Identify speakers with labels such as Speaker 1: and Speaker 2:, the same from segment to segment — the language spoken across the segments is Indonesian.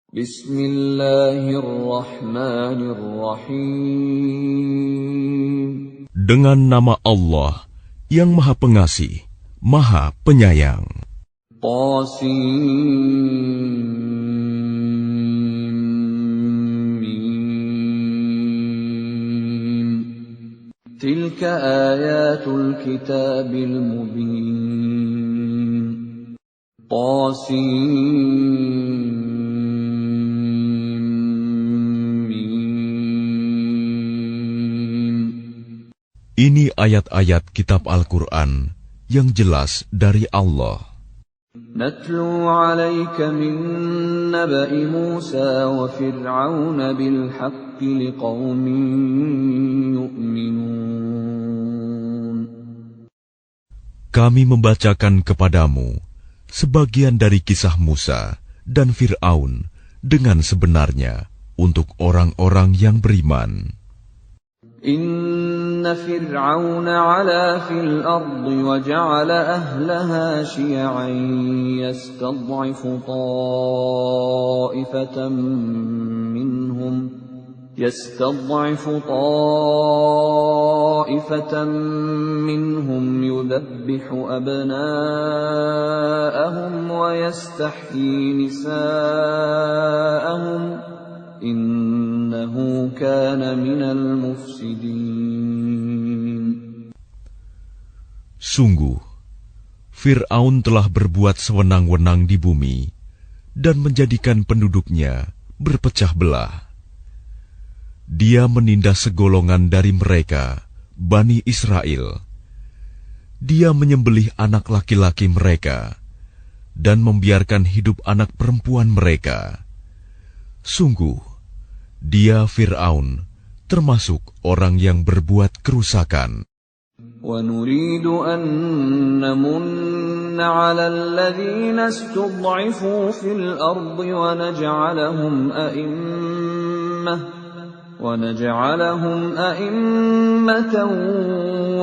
Speaker 1: Bismillahirrahmanirrahim.
Speaker 2: Dengan nama Allah yang Maha Pengasih, Maha Penyayang.
Speaker 1: Qasim. Tilka ayatul kitabil mubin. Qasim.
Speaker 2: Ini ayat-ayat kitab Al-Quran yang jelas dari Allah.
Speaker 1: Natlu 'alaika min naba'i Musa wa Fir'aun bil haqqi liqaumin yu'minun.
Speaker 2: Kami membacakan kepadamu sebagian dari kisah Musa dan Fir'aun dengan sebenarnya untuk orang-orang yang beriman.
Speaker 1: Inna Fir'aun 'ala fil ardi wa ja'ala ahlaha syi'an yastad'ifu ta'ifatan minhum yudhabbihu abna'ahum wa yastahyi nisa'ahum innahu kana minal mufsidin.
Speaker 2: Sungguh, Fir'aun telah berbuat sewenang-wenang di bumi dan menjadikan penduduknya berpecah belah. Dia menindas segolongan dari mereka, Bani Israel. Dia menyembelih anak laki-laki mereka dan membiarkan hidup anak perempuan mereka. Sungguh, dia Fir'aun termasuk orang yang berbuat kerusakan.
Speaker 1: وَنُرِيدُ أَن نَّمُنَّ عَلَى الَّذِينَ اسْتُضْعِفُوا فِي الْأَرْضِ وَنَجْعَلَهُمْ أَئِمَّةً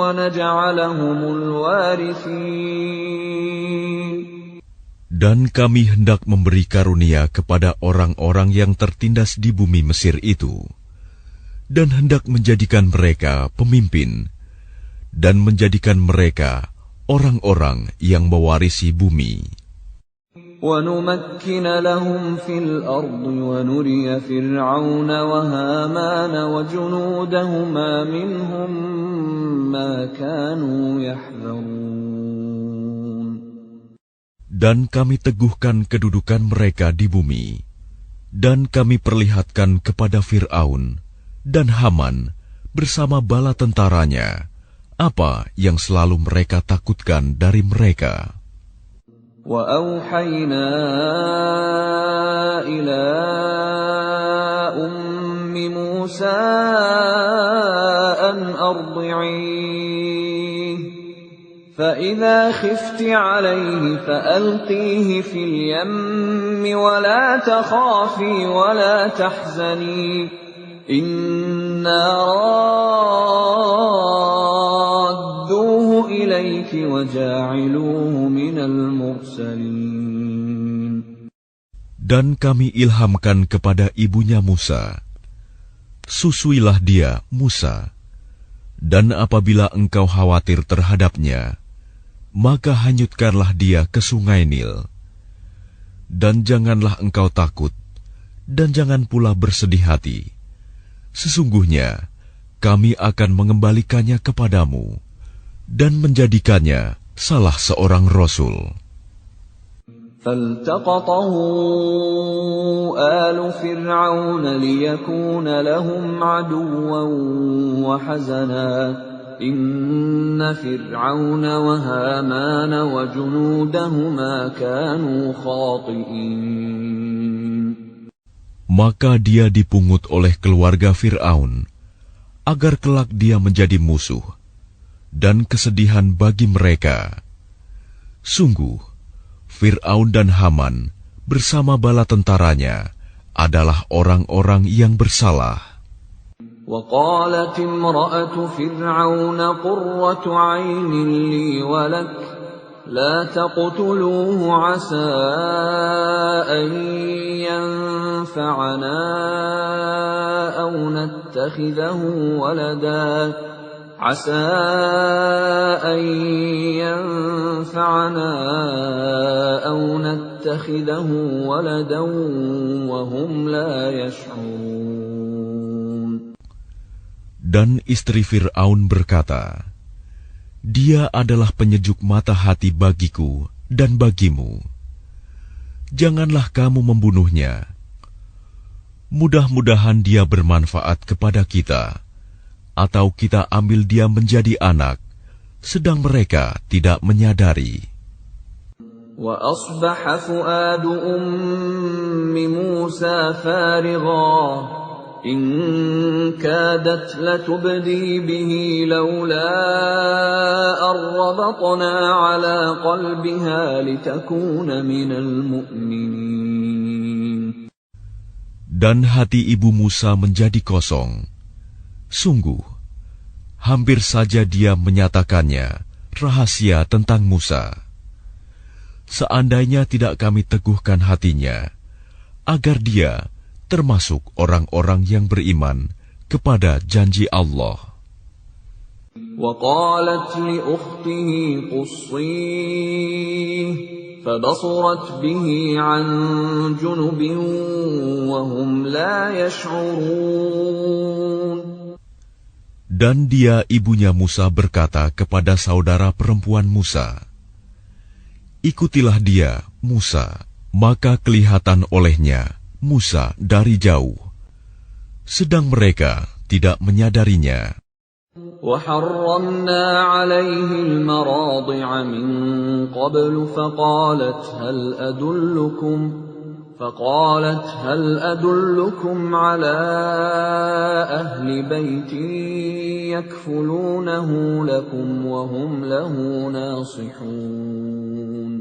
Speaker 1: وَنَجْعَلَهُمُ الْوَارِثِينَ.
Speaker 2: Dan kami hendak memberi karunia kepada orang-orang yang tertindas di bumi Mesir itu, dan hendak menjadikan mereka pemimpin, dan menjadikan mereka orang-orang yang mewarisi bumi.
Speaker 1: وَنُمَكِّنَ لَهُمْ فِي الْأَرْضِ وَنُرِيَ فِرْعَوْنَ وَهَامَانَ وَجُنُودَهُمَا مِنْهُمْ مَا كَانُوا يَحْذَرُونَ.
Speaker 2: Dan kami teguhkan kedudukan mereka di bumi, dan kami perlihatkan kepada Fir'aun dan Haman bersama bala tentaranya apa yang selalu mereka takutkan dari mereka.
Speaker 1: وَأَوْحَيْنَا إِلَىٰ أُمِّ مُوسَىٰ أَنْ أَرْضِعِيهِ فَإِذَا خِفْتِ عَلَيْهِ فَأَلْقِيهِ فِي الْيَمِّ وَلَا تَخَافِي وَلَا تَحْزَنِي إِنَّا رَادُّوهُ إِلَيْكِ وَجَاعِلُوهُ مِنَ الْمُرْسَلِينَ.
Speaker 2: Dan kami ilhamkan kepada ibunya Musa, susuilah dia, Musa, dan apabila engkau khawatir terhadapnya, maka hanyutkanlah dia ke sungai Nil. Dan janganlah engkau takut, dan jangan pula bersedih hati. Sesungguhnya, kami akan mengembalikannya kepadamu, dan menjadikannya salah seorang Rasul.
Speaker 1: فَالْتَقَطَهُ آلُ فِرْعَوْنَ لِيَكُونَ لَهُمْ عَدُوًّا وَحَزَنًا إِنَّ فِرْعَوْنَ وَهَامَانَ وَجُنُودَهُمَا كَانُوا خَاطِئِينَ.
Speaker 2: Maka dia dipungut oleh keluarga Fir'aun, agar kelak dia menjadi musuh, dan kesedihan bagi mereka. Sungguh, Fir'aun dan Haman bersama bala tentaranya adalah orang-orang yang bersalah.
Speaker 1: وَقَالَتِ امْرَأَةُ فِرْعَوْنَ قُرَّةُ عَيْنٍ لِّي وَلَكَ لَا تَقْتُلُوهُ عَسَىٰ أَن ينفعنا أو نتخذه ولدا عسى أن ينفعنا أو نتخذه ولدا وهم لا يشعرون.
Speaker 2: Dan istri Fir'aun berkata, Dia adalah penyejuk mata hati bagiku dan bagimu. Janganlah kamu membunuhnya. Mudah-mudahan dia bermanfaat kepada kita, atau kita ambil dia menjadi anak, sedang mereka tidak menyadari.
Speaker 1: وَأَصْبَحَ فُؤَادُ أُمِّ مُوسَى فَارِغًا إِنْ كَادَتْ لَتُبْدِي بِهِ لَوْلَا أَنْ رَبَطْنَا عَلَى قَلْبِهَا لِتَكُونَ مِنَ الْمُؤْمِنِينَ.
Speaker 2: Dan hati ibu Musa menjadi kosong. Sungguh, hampir saja dia menyatakannya rahasia tentang Musa. Seandainya tidak kami teguhkan hatinya, agar dia termasuk orang-orang yang beriman kepada janji Allah.
Speaker 1: وَقَالَتْ لِأُخْتِهِ قُصِّيهِ فَبَصُرَتْ بِهِ عَنْ جُنُبٍ وَهُمْ لَا يَشْعُرُونَ.
Speaker 2: Dan dia ibunya Musa berkata kepada saudara perempuan Musa, Ikutilah dia, Musa, maka kelihatan olehnya Musa dari jauh, sedang mereka tidak menyadarinya.
Speaker 1: وَحَرَّمْنَا عَلَيْهِ الْمَرَاضِعَ مِنْ قَبْلُ فقالت هل أدلكم على أهل بيت يكفلونه لكم وهم له ناصحون.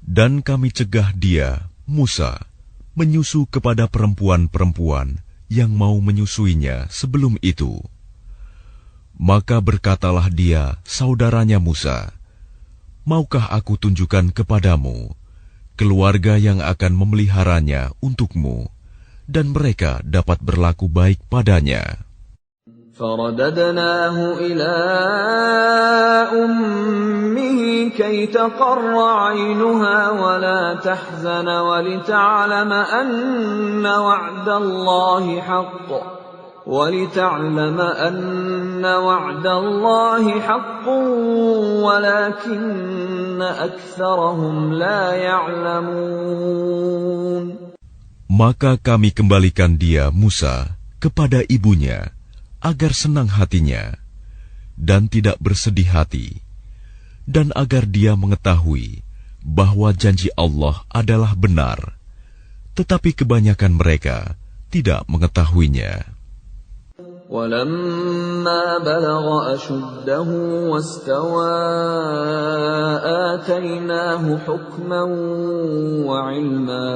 Speaker 2: Dan kami cegah dia, Musa, menyusu kepada perempuan-perempuan yang mau menyusuinya sebelum itu. Maka berkatalah dia, saudaranya Musa, Maukah aku tunjukkan kepadamu keluarga yang akan memeliharanya untukmu, dan mereka dapat berlaku baik padanya.
Speaker 1: فَرَدَدْنَاهُ إِلَىٰ أُمِّهِ كَيْ تَقَرَّ عَيْنُهَا وَلَا تَحْزَنَ وَلِتَعْلَمَ أَنَّ وَعْدَ اللَّهِ حَقٌّ وَلَكِنَّ أَكْثَرَهُمْ لَا يَعْلَمُونَ.
Speaker 2: Maka kami kembalikan dia, Musa, kepada ibunya, agar senang hatinya, dan tidak bersedih hati, dan agar dia mengetahui bahwa janji Allah adalah benar, tetapi kebanyakan mereka tidak mengetahuinya.
Speaker 1: وَلَمَّا بَلَغَ أَشُدَّهُ وَاسْتَوَى آتَيْنَاهُ حُكْمًا وَعِلْمًا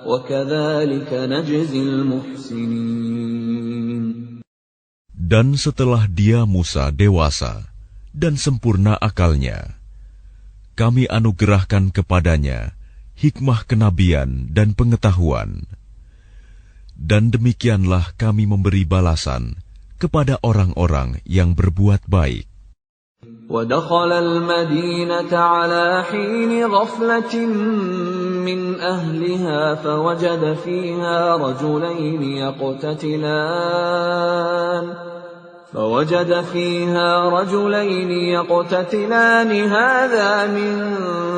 Speaker 1: وَكَذَلِكَ نَجْزِي الْمُحْسِنِينَ.
Speaker 2: Dan setelah dia Musa dewasa dan sempurna akalnya, kami anugerahkan kepadanya hikmah kenabian dan pengetahuan. Dan demikianlah kami memberi balasan kepada orang-orang yang berbuat baik.
Speaker 1: وَدَخَلَ الْمَدِينَةَ عَلَى حِينِ غَفْلَةٍ مِّنْ أَهْلِهَا فَوَجَدَ فِيهَا رَجُلَيْنِ يَقْتَتِلَانِ هَذَا مِنْ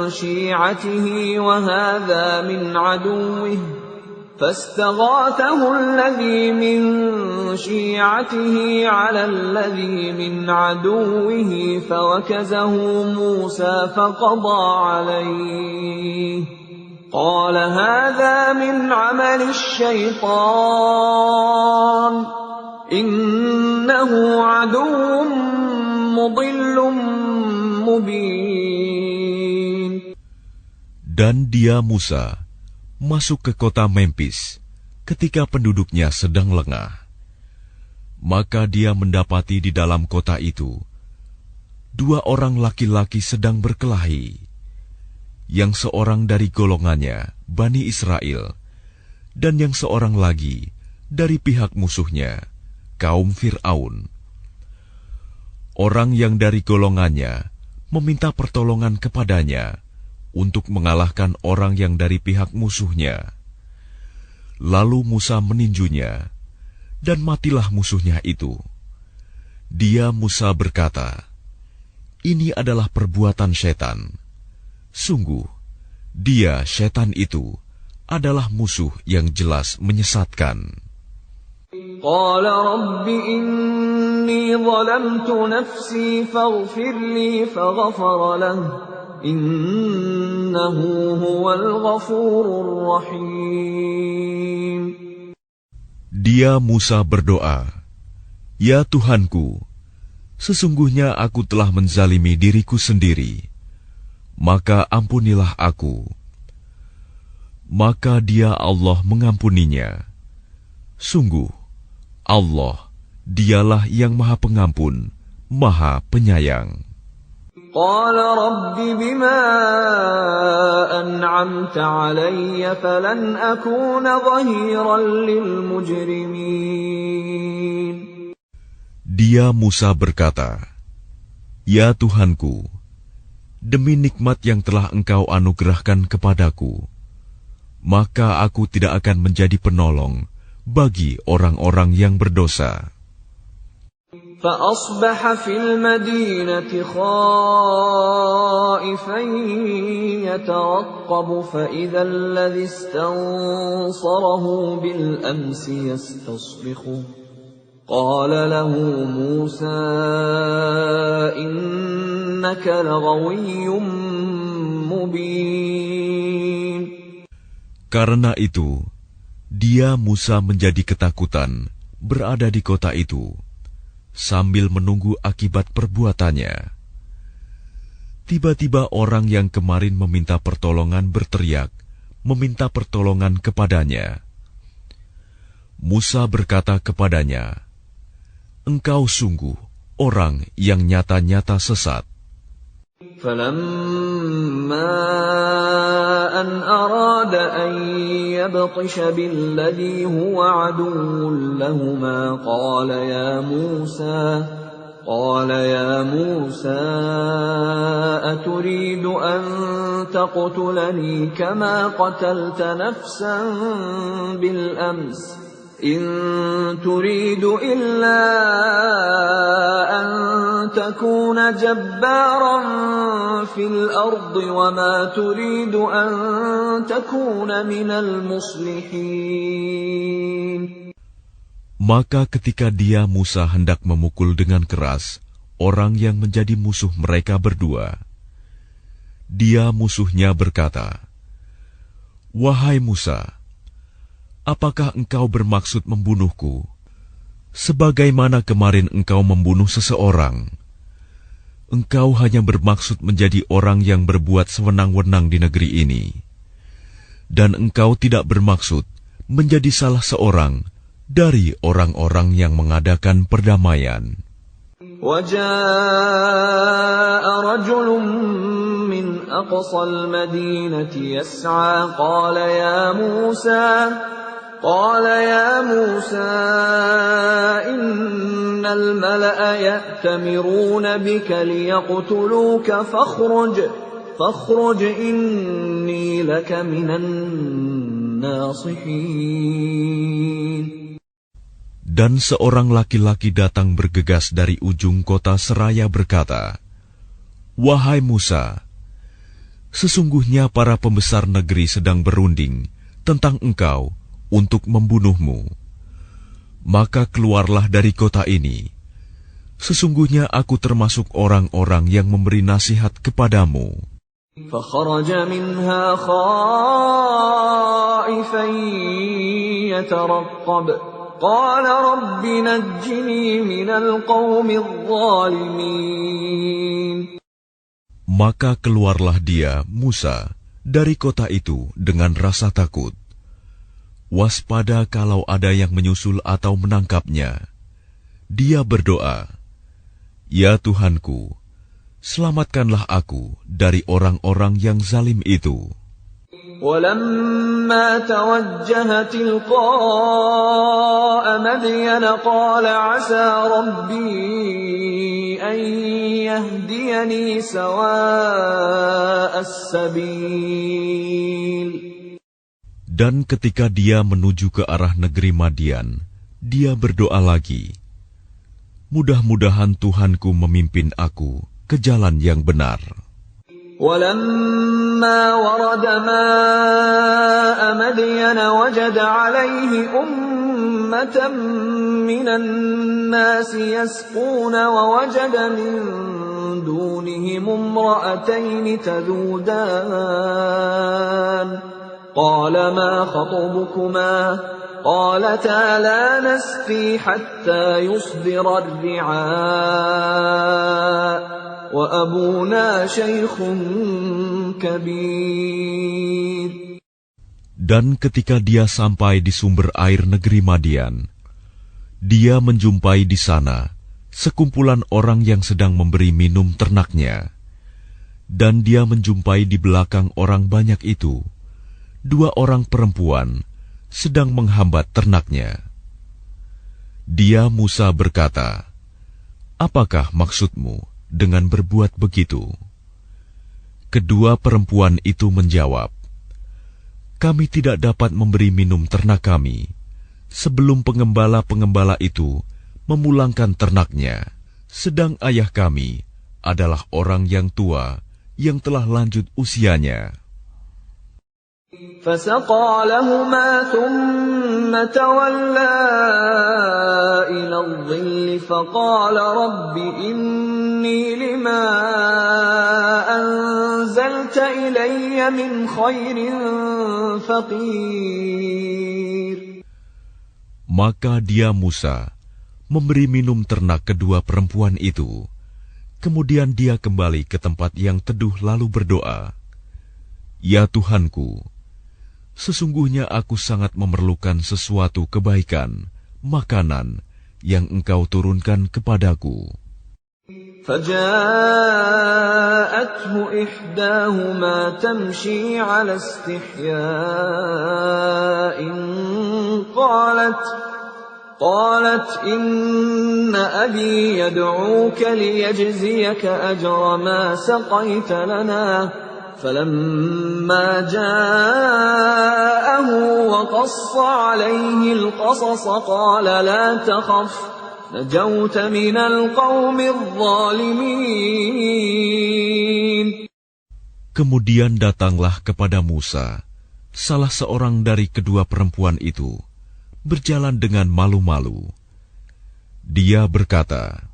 Speaker 1: شِيعَتِهِ وَهَذَا مِنْ عَدُوِّهِ فاستغاثه الذي من شيعته على الذي من عدوه فوكزه موسى فقضى عليه قال هذا من عمل الشيطان إنه عدو مضل مبين.
Speaker 2: Dan dia Musa masuk ke kota Memphis ketika penduduknya sedang lengah. Maka dia mendapati di dalam kota itu 2 orang laki-laki sedang berkelahi, yang seorang dari golongannya, Bani Israel, dan yang seorang lagi dari pihak musuhnya, kaum Fir'aun. Orang yang dari golongannya meminta pertolongan kepadanya untuk mengalahkan orang yang dari pihak musuhnya. Lalu Musa meninjunya, dan matilah musuhnya itu. Dia Musa berkata, "Ini adalah perbuatan setan. Sungguh, dia setan itu adalah musuh yang jelas menyesatkan."
Speaker 1: Qala Rabbi inni zalamtu nafsi faghfir li faghfara lahu innahu huwal ghafurur rahim.
Speaker 2: Dia Musa berdoa, "Ya Tuhanku, sesungguhnya aku telah menzalimi diriku sendiri, maka ampunilah aku." Maka dia Allah mengampuninya. Sungguh, Allah, dialah yang Maha Pengampun, Maha Penyayang.
Speaker 1: Qala Rabbi bima an'amta alayya falan akuna dhahiran lil mujrimin.
Speaker 2: Dia Musa berkata, "Ya Tuhanku, demi nikmat yang telah Engkau anugerahkan kepadaku, maka aku tidak akan menjadi penolong bagi orang-orang yang berdosa."
Speaker 1: فأصبح في المدينة خائفا يترقب فإذا الذي استنصره بالأمس يستصرخه قال له موسى إنك لغوي مبين.
Speaker 2: Karena itu, dia Musa menjadi ketakutan berada di kota itu, sambil menunggu akibat perbuatannya. Tiba-tiba orang yang kemarin meminta pertolongan berteriak, meminta pertolongan kepadanya. Musa berkata kepadanya, "Engkau sungguh orang yang nyata-nyata sesat."
Speaker 1: فَلَمَّا أَنْ أَرَادَ أَنْ يَبْطِشَ بِالَّذِي هُوَ عَدُوٌّ لَهُمَا قَالَ يَا مُوسَى أَتُرِيدُ أَنْ تَقْتُلَنِي كَمَا قَتَلْتَ نَفْسًا بِالْأَمْسِ إِنْ تُرِيدُ إِلَّا أَنْ تَكُونَ جَبَّارًا فِي الْأَرْضِ وَمَا تُرِيدُ أَنْ تَكُونَ مِنَ الْمُصْلِحِينَ.
Speaker 2: Maka ketika dia Musa hendak memukul dengan keras orang yang menjadi musuh mereka berdua, dia musuhnya berkata, "Wahai Musa, apakah engkau bermaksud membunuhku, sebagaimana kemarin engkau membunuh seseorang? Engkau hanya bermaksud menjadi orang yang berbuat sewenang-wenang di negeri ini, dan engkau tidak bermaksud menjadi salah seorang dari orang-orang yang mengadakan perdamaian."
Speaker 1: وَجَاءَ رَجُلٌ مِّنْ أَقْصَى الْمَدِينَةِ يَسْعَىٰ قَالَ يَا مُوسَىٰ إِنَّ الْمَلَأَ يَأْتَمِرُونَ بِكَ لِيَقْتُلُوكَ فَاخْرُجْ إِنِّي لَكَ مِنَ النَّاصِحِينَ.
Speaker 2: Dan seorang laki-laki datang bergegas dari ujung kota seraya berkata, "Wahai Musa, sesungguhnya para pembesar negeri sedang berunding tentang engkau untuk membunuhmu. Maka keluarlah dari kota ini. Sesungguhnya aku termasuk orang-orang yang memberi nasihat kepadamu."
Speaker 1: فَخَرَجَ مِنْهَا خَائِفًا يَتَرَقَّبُ قَالَ رَبِّ نَجِّنِي مِنَ الْقَوْمِ الظَّالِمِينَ.
Speaker 2: Maka keluarlah dia, Musa, dari kota itu dengan rasa takut. Waspada kalau ada yang menyusul atau menangkapnya. Dia berdoa, "Ya Tuhanku, selamatkanlah aku dari orang-orang yang zalim itu."
Speaker 1: ولما توجه تلقاء مدين قال عسى ربي أن يهديني سواء السبيل.
Speaker 2: Dan ketika dia menuju ke arah negeri Madian, dia berdoa lagi, mudah-mudahan Tuhanku memimpin aku ke jalan yang benar.
Speaker 1: ولما ورد ماء مدين وجد عليه أمة من الناس يسقون ووجد من دونهم امرأتين تذودان قال ما خطبكما قالتا لا نسقي حتى يصدر الرعاء وأبونا شيخ كبير.
Speaker 2: Dan ketika dia sampai di sumber air negeri Madian, dia menjumpai di sana sekumpulan orang yang sedang memberi minum ternaknya. Dan dia menjumpai di belakang orang banyak itu 2 orang perempuan sedang menghambat ternaknya. Dia Musa berkata, "Apakah maksudmu dengan berbuat begitu?" Kedua perempuan itu menjawab, "Kami tidak dapat memberi minum ternak kami sebelum pengembala-pengembala itu memulangkan ternaknya, sedang ayah kami adalah orang yang tua yang telah lanjut usianya."
Speaker 1: فسقى لهما ثم تولى إلى الظل فقال رب إني لما أنزلت إلي من خير فقير.
Speaker 2: Maka dia Musa memberi minum ternak kedua perempuan itu. Kemudian dia kembali ke tempat yang teduh lalu berdoa, "Ya Tuhanku, sesungguhnya aku sangat memerlukan sesuatu kebaikan, makanan yang Engkau turunkan kepadaku."
Speaker 1: فجاءته إحداهما تمشي على استحياء قالت إن أبي يدعوك ليجزيك أجر ما سقيت لنا. فلما جاءه وقص عليه القصص قال لا تخف نجوت من القوم الظالمين.
Speaker 2: Kemudian datanglah kepada Musa salah seorang dari kedua perempuan itu, berjalan dengan malu-malu. Dia berkata,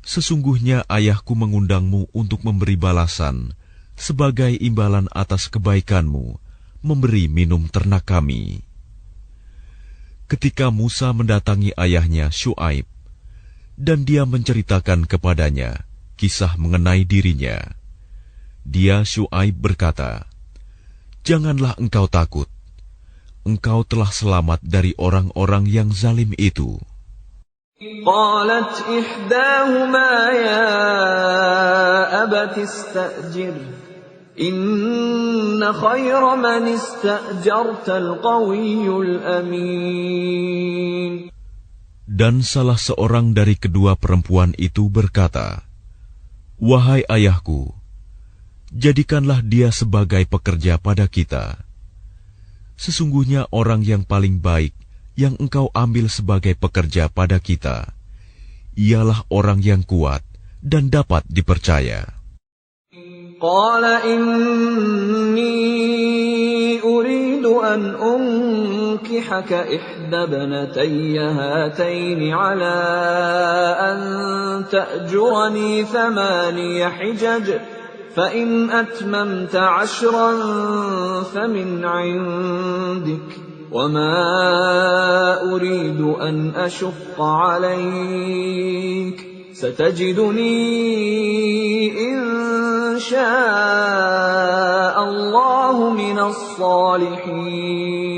Speaker 2: "Sesungguhnya ayahku mengundangmu untuk memberi balasan sebagai imbalan atas kebaikanmu memberi minum ternak kami." Ketika Musa mendatangi ayahnya Syuaib, dan dia menceritakan kepadanya kisah mengenai dirinya, dia Syuaib berkata, "Janganlah engkau takut, engkau telah selamat dari orang-orang yang zalim itu."
Speaker 1: قالت إحداهما يا أبت استأجره إن خير من استأجرت القوي الأمين.
Speaker 2: Dan salah seorang dari kedua perempuan itu berkata, "Wahai ayahku, jadikanlah dia sebagai pekerja pada kita. Sesungguhnya orang yang paling baik yang engkau ambil sebagai pekerja pada kita, ialah orang yang kuat dan dapat dipercaya."
Speaker 1: قال إني أريد أن أنكحك إحدى ابنتي هاتين على أن تأجرني 8 حجج فإن أتممت 10 فمن عندك وما أريد أن أشق عليك ستجدني إن شاء الله من الصالحين.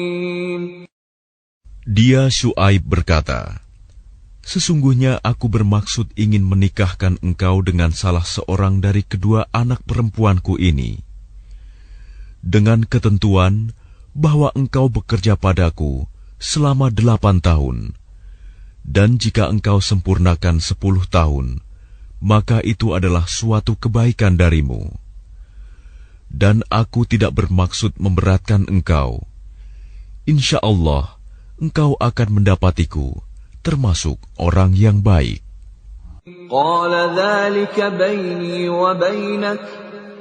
Speaker 2: Dia Syuaib berkata, "Sesungguhnya aku bermaksud ingin menikahkan engkau dengan salah seorang dari kedua anak perempuanku ini. dengan ketentuan bahwa engkau bekerja padaku selama 8 tahun, dan jika engkau sempurnakan 10 tahun, maka itu adalah suatu kebaikan darimu. Dan aku tidak bermaksud memberatkan engkau. Insya Allah, engkau akan mendapatiku termasuk orang yang baik.
Speaker 1: Qala dzalika baini wa bainak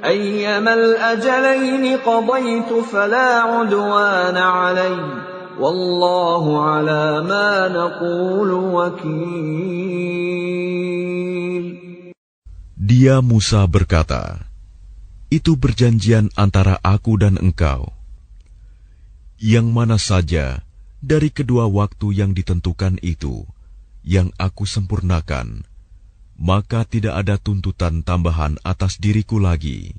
Speaker 1: ayyama al-ajalayn qadaytu fala 'udwana 'alayya wallahu 'ala ma naqulu wakil.
Speaker 2: Dia Musa berkata, itu perjanjian antara aku dan engkau. Yang mana saja dari kedua waktu yang ditentukan itu yang aku sempurnakan, maka tidak ada tuntutan tambahan atas diriku lagi.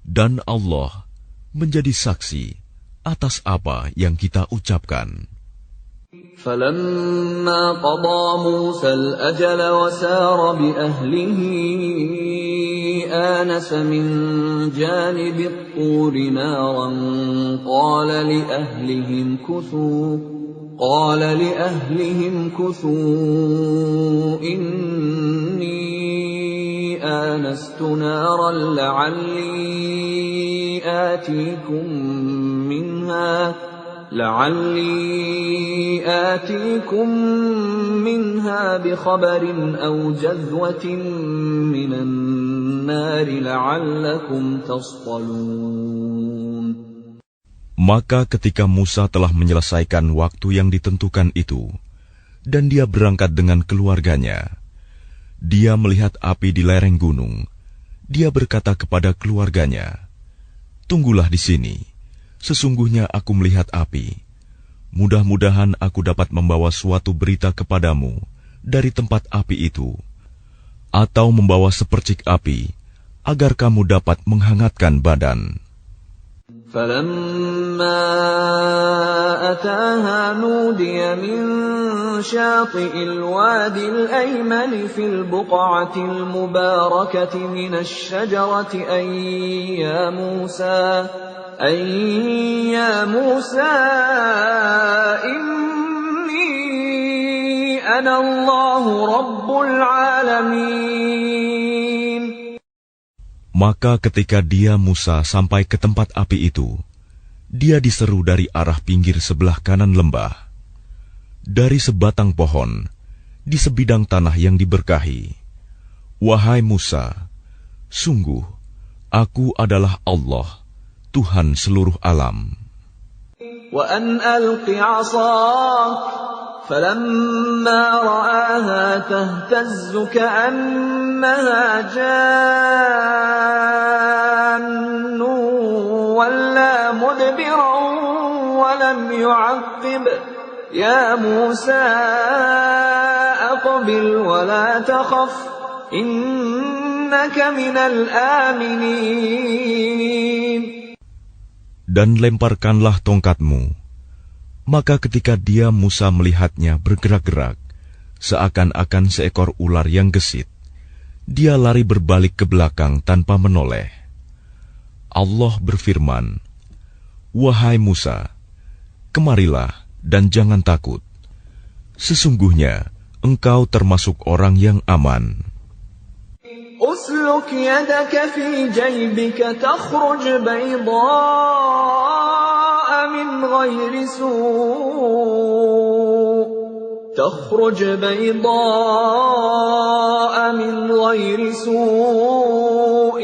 Speaker 2: Dan Allah menjadi saksi atas apa yang kita ucapkan.
Speaker 1: فَلَمَّا قَضَى مُوسَى الْأَجَلَ وَسَارَ بِأَهْلِهِ آنَسَ مِنْ جَانِبِ الطُّورِ نَارًا قَالَ لِأَهْلِهِمْ كُثُوا إِنِّي آنَسْتُ نَارًا لعلي آتيكم منها بخبر أو جذوة من النار لعلكم تصطلون.
Speaker 2: Maka ketika Musa telah menyelesaikan waktu yang ditentukan itu, dan dia berangkat dengan keluarganya, dia melihat api di lereng gunung. Dia berkata kepada keluarganya, "Tunggulah di sini. Sesungguhnya aku melihat api. Mudah-mudahan aku dapat membawa suatu berita kepadamu dari tempat api itu, atau membawa sepercik api, agar kamu dapat menghangatkan badan."
Speaker 1: فَلَمَّا أَتَاهَا نُودِيَ مِن شَاطِئِ الْوَادِ الْأَيْمَنِ فِي الْبُقْعَةِ الْمُبَارَكَةِ مِنَ الشَّجَرَةِ أَن يَا مُوسَى إِنِّي أَنَا اللَّهُ رَبُّ الْعَالَمِينَ.
Speaker 2: Maka ketika dia Musa sampai ke tempat api itu, dia diseru dari arah pinggir sebelah kanan lembah. Dari sebatang pohon, di sebidang tanah yang diberkahi, "Wahai Musa, sungguh, aku adalah Allah, Tuhan seluruh alam.
Speaker 1: وَأَنْ أَلْقِ عَصَاكَ فَلَمَّا رَآهَا تَهْتَزُّ كَأَنَّهَا جَانٌّ وَلَّى مُدْبِرًا وَلَمْ يُعَقِّبْ يَا مُوسَى أَقْبِلْ وَلَا تَخَفْ إِنَّكَ مِنَ الْآمِنِينَ.
Speaker 2: Dan lemparkanlah tongkatmu." Maka ketika dia Musa melihatnya bergerak-gerak, seakan-akan seekor ular yang gesit, dia lari berbalik ke belakang tanpa menoleh. Allah berfirman, "Wahai Musa, kemarilah dan jangan takut. Sesungguhnya engkau termasuk orang yang aman."
Speaker 1: أسلك يدك في جيبك تخرج بيضاء من غير سوء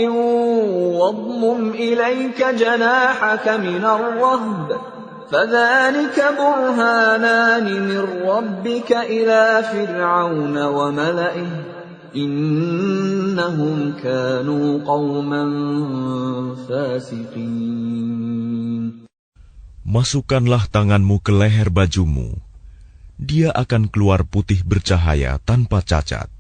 Speaker 1: واضمم إليك جناحك من الرهب فذلك برهانان من ربك إلى فرعون وملئه إنهم كانوا قوما فاسقين.
Speaker 2: Masukkanlah tanganmu ke leher bajumu. Dia akan keluar putih bercahaya tanpa cacat.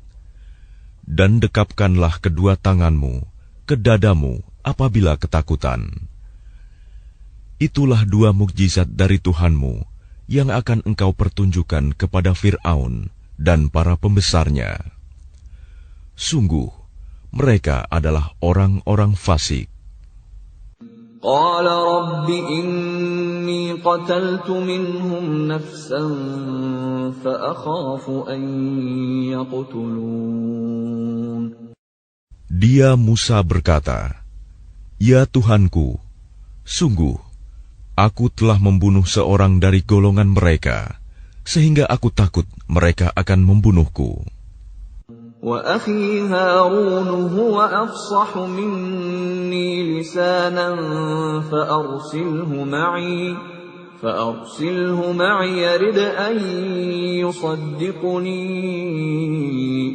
Speaker 2: Dan dekapkanlah kedua tanganmu ke dadamu apabila ketakutan. Itulah dua mukjizat dari Tuhanmu yang akan engkau pertunjukkan kepada Fir'aun dan para pembesarnya. Sungguh, mereka adalah orang-orang fasik.
Speaker 1: قال رب إني قتلت منهم نفسا فأخاف أن يقتلون.
Speaker 2: Dia Musa berkata, "Ya Tuhanku, sungguh aku telah membunuh seorang dari golongan mereka, sehingga aku takut mereka akan membunuhku."
Speaker 1: وأخي هارون هو أفصح مني لسانا فأرسله معي يرد أن يصدقني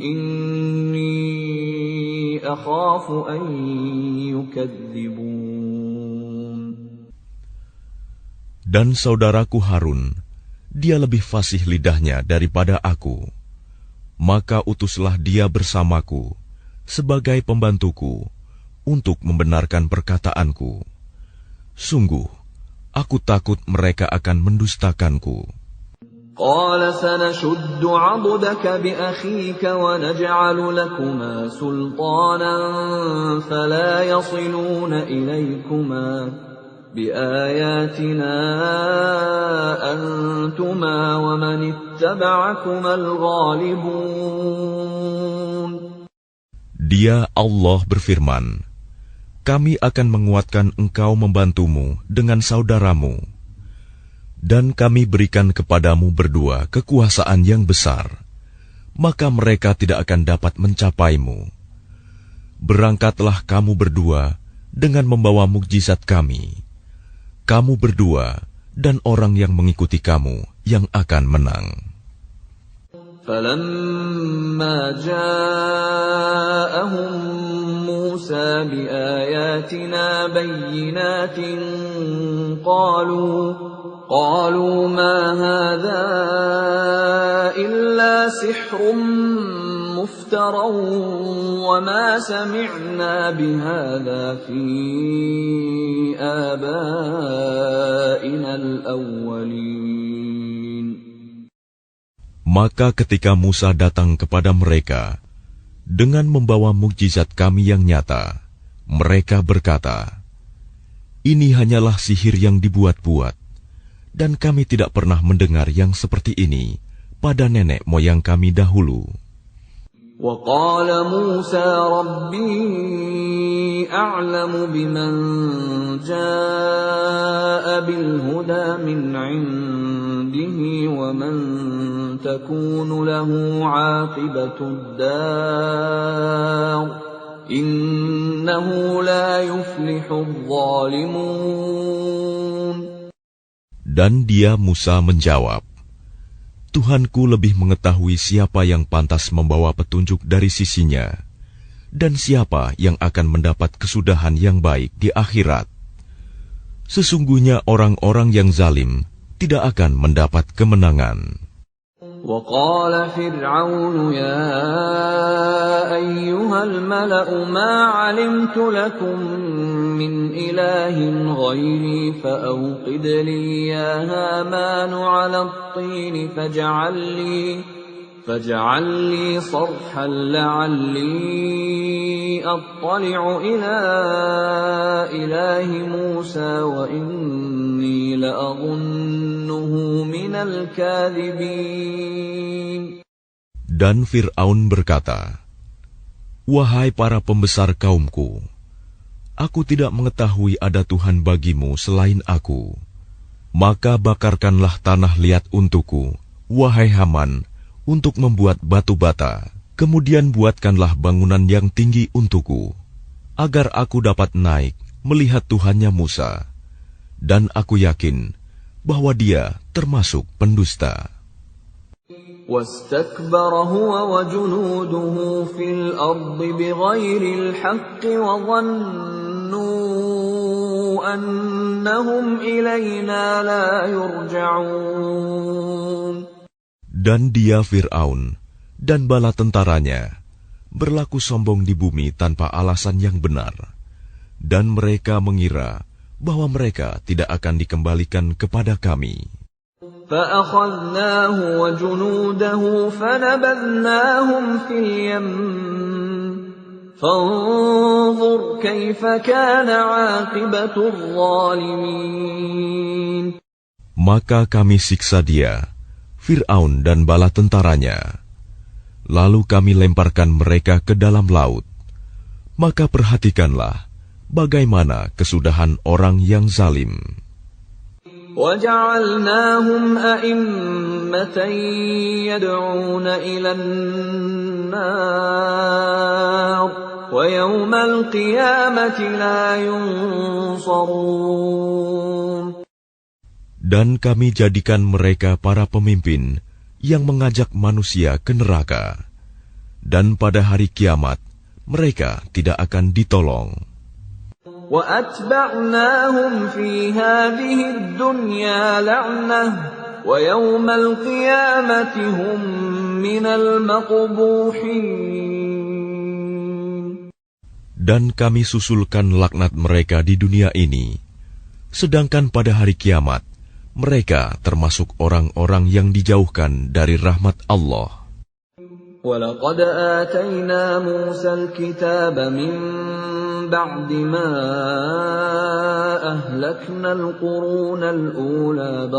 Speaker 1: إني أخاف أن يكذبون.
Speaker 2: Dan saudaraku Harun, dia lebih fasih lidahnya daripada aku. Maka utuslah dia bersamaku sebagai pembantuku untuk membenarkan perkataanku. Sungguh, aku takut mereka akan mendustakanku.
Speaker 1: قال سنشد عضدك بأخيك ونجعل لكما سلطانا فلا يصلون إليكما بآياتنا أنتما ومن اتبعكما الغالبون.
Speaker 2: Dia Allah berfirman, kami akan menguatkan engkau membantumu dengan saudaramu, dan kami berikan kepadamu berdua kekuasaan yang besar, maka mereka tidak akan dapat mencapaimu. Berangkatlah kamu berdua dengan membawa mukjizat kami. Kamu berdua dan orang yang mengikuti kamu yang akan menang.
Speaker 1: فَلَمَّا جَاءَهُم مُوسَى بِآيَاتِنَا بَيِّنَاتٍ قالوا ما هذا إلا سحر مفترى وما سمعنا بهذا في آبائنا الأولين.
Speaker 2: Maka ketika Musa datang kepada mereka dengan membawa mukjizat kami yang nyata, mereka berkata, ini hanyalah sihir yang dibuat-buat, dan kami tidak pernah mendengar yang seperti ini pada nenek moyang kami dahulu.
Speaker 1: وَقَالَ مُوسَى رَبِّي أَعْلَمُ بِمَنْ جَاءَ بِالْهُدَى مِنْ عِنْدِهِ وَمَنْ تَكُونُ لَهُ عَاقِبَةُ الدَّارِ إِنَّهُ لَا يُفْلِحُ الظَّالِمُونَ.
Speaker 2: Dan dia Musa menjawab, Tuhanku lebih mengetahui siapa yang pantas membawa petunjuk dari sisinya, dan siapa yang akan mendapat kesudahan yang baik di akhirat. Sesungguhnya orang-orang yang zalim tidak akan mendapat kemenangan.
Speaker 1: وَقَالَ فِرْعَوْنُ يَا أَيُّهَا الْمَلَأُ مَا عَلِمْتُ لَكُمْ مِنْ إِلَٰهٍ غَيْرِي فَأَوْقِدْ لِي يَا هَامَانُ عَلَى الطِّينِ فَاجْعَل لِّي صَرْحًا لَّعَلِّي أَطَّلِعُ إِلَىٰ إِلَٰهِ مُوسَىٰ وَإِنِّي لَأَظُنُّهُ مِنَ الْكَاذِبِينَ.
Speaker 2: Dan Fir'aun berkata, wahai para pembesar kaumku, aku tidak mengetahui ada Tuhan bagimu selain aku. Maka bakarkanlah tanah liat untukku, wahai Haman, untuk membuat batu bata. Kemudian buatkanlah bangunan yang tinggi untukku, agar aku dapat naik melihat Tuhannya Musa. Dan aku yakin bahwa dia termasuk pendusta.
Speaker 1: وَاسْتَكْبَرَ هُوَ وَجُنُودُهُ فِي الْأَرْضِ بِغَيْرِ الْحَقِّ وَظَنُّوا أَنَّهُمْ إِلَيْنَا لَا يُرْجَعُونَ.
Speaker 2: Dan dia Fir'aun dan bala tentaranya berlaku sombong di bumi tanpa alasan yang benar, dan mereka mengira bahwa mereka tidak akan dikembalikan kepada kami.
Speaker 1: فَأَخَذْنَاهُ وَجُنُودَهُ فَنَبَذْنَاهُمْ فِي الْيَمِّ فانظر كيف كان عاقبة الظالمين.
Speaker 2: Maka kami siksa dia, Fir'aun dan bala tentaranya. Lalu kami lemparkan mereka ke dalam laut. Maka perhatikanlah bagaimana kesudahan orang yang zalim.
Speaker 1: وَجَعَلْنَاهُمْ أَئِمَّةً يَدْعُونَ إِلَى النَّارِ وَيَوْمَ الْقِيَامَةِ لَا يُنصَرُونَ.
Speaker 2: Dan kami jadikan mereka para pemimpin yang mengajak manusia ke neraka. Dan pada hari kiamat, mereka tidak akan ditolong.
Speaker 1: وَأَتْبَعْنَاهُمْ فِي هَذِهِ الدُّنْيَا لَعْنَةً وَيَوْمَ الْقِيَامَةِ هُمْ مِنَ الْمَقْبُوحِينَ.
Speaker 2: Dan kami susulkan laknat mereka di dunia ini, sedangkan pada hari kiamat, mereka termasuk orang-orang yang dijauhkan dari rahmat Allah.
Speaker 1: وَلَقَدْ آتَيْنَا مُوسَى الْكِتَابَ مِنْ بَعْدِ مَا أَهْلَكْنَا الْقُرُونَ الْأُولَى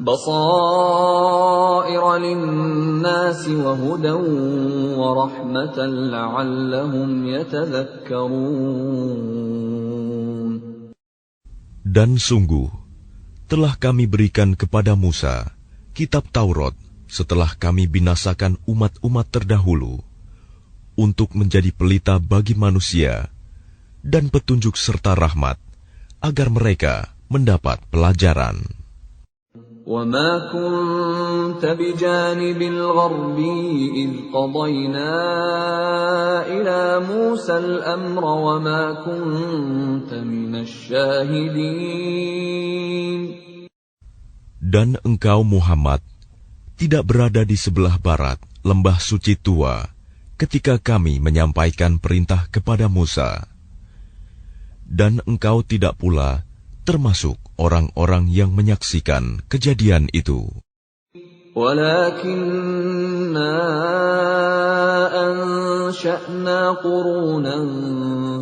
Speaker 1: بَصَائِرَ لِلنَّاسِ وَهُدًى وَرَحْمَةً لَعَلَّهُمْ يَتَذَكَّرُونَ.
Speaker 2: Dan sungguh, telah kami berikan kepada Musa kitab Taurat setelah kami binasakan umat-umat terdahulu, untuk menjadi pelita bagi manusia dan petunjuk serta rahmat, agar mereka mendapat pelajaran.
Speaker 1: وَمَا كُنْتَ بِجَانِبِ الْغَرْبِيِّ إِذْ قَضَيْنَا إِلَى مُوسَى الْأَمْرَ وَمَا كُنْتَ مِنَ الشَّاهِدِينَ.
Speaker 2: Dan engkau Muhammad tidak berada di sebelah barat lembah suci tua ketika kami menyampaikan perintah kepada Musa. Dan engkau tidak pula termasuk orang-orang yang menyaksikan kejadian itu.
Speaker 1: وَلَكِنَّا أَنشَأْنَا قُرُونًا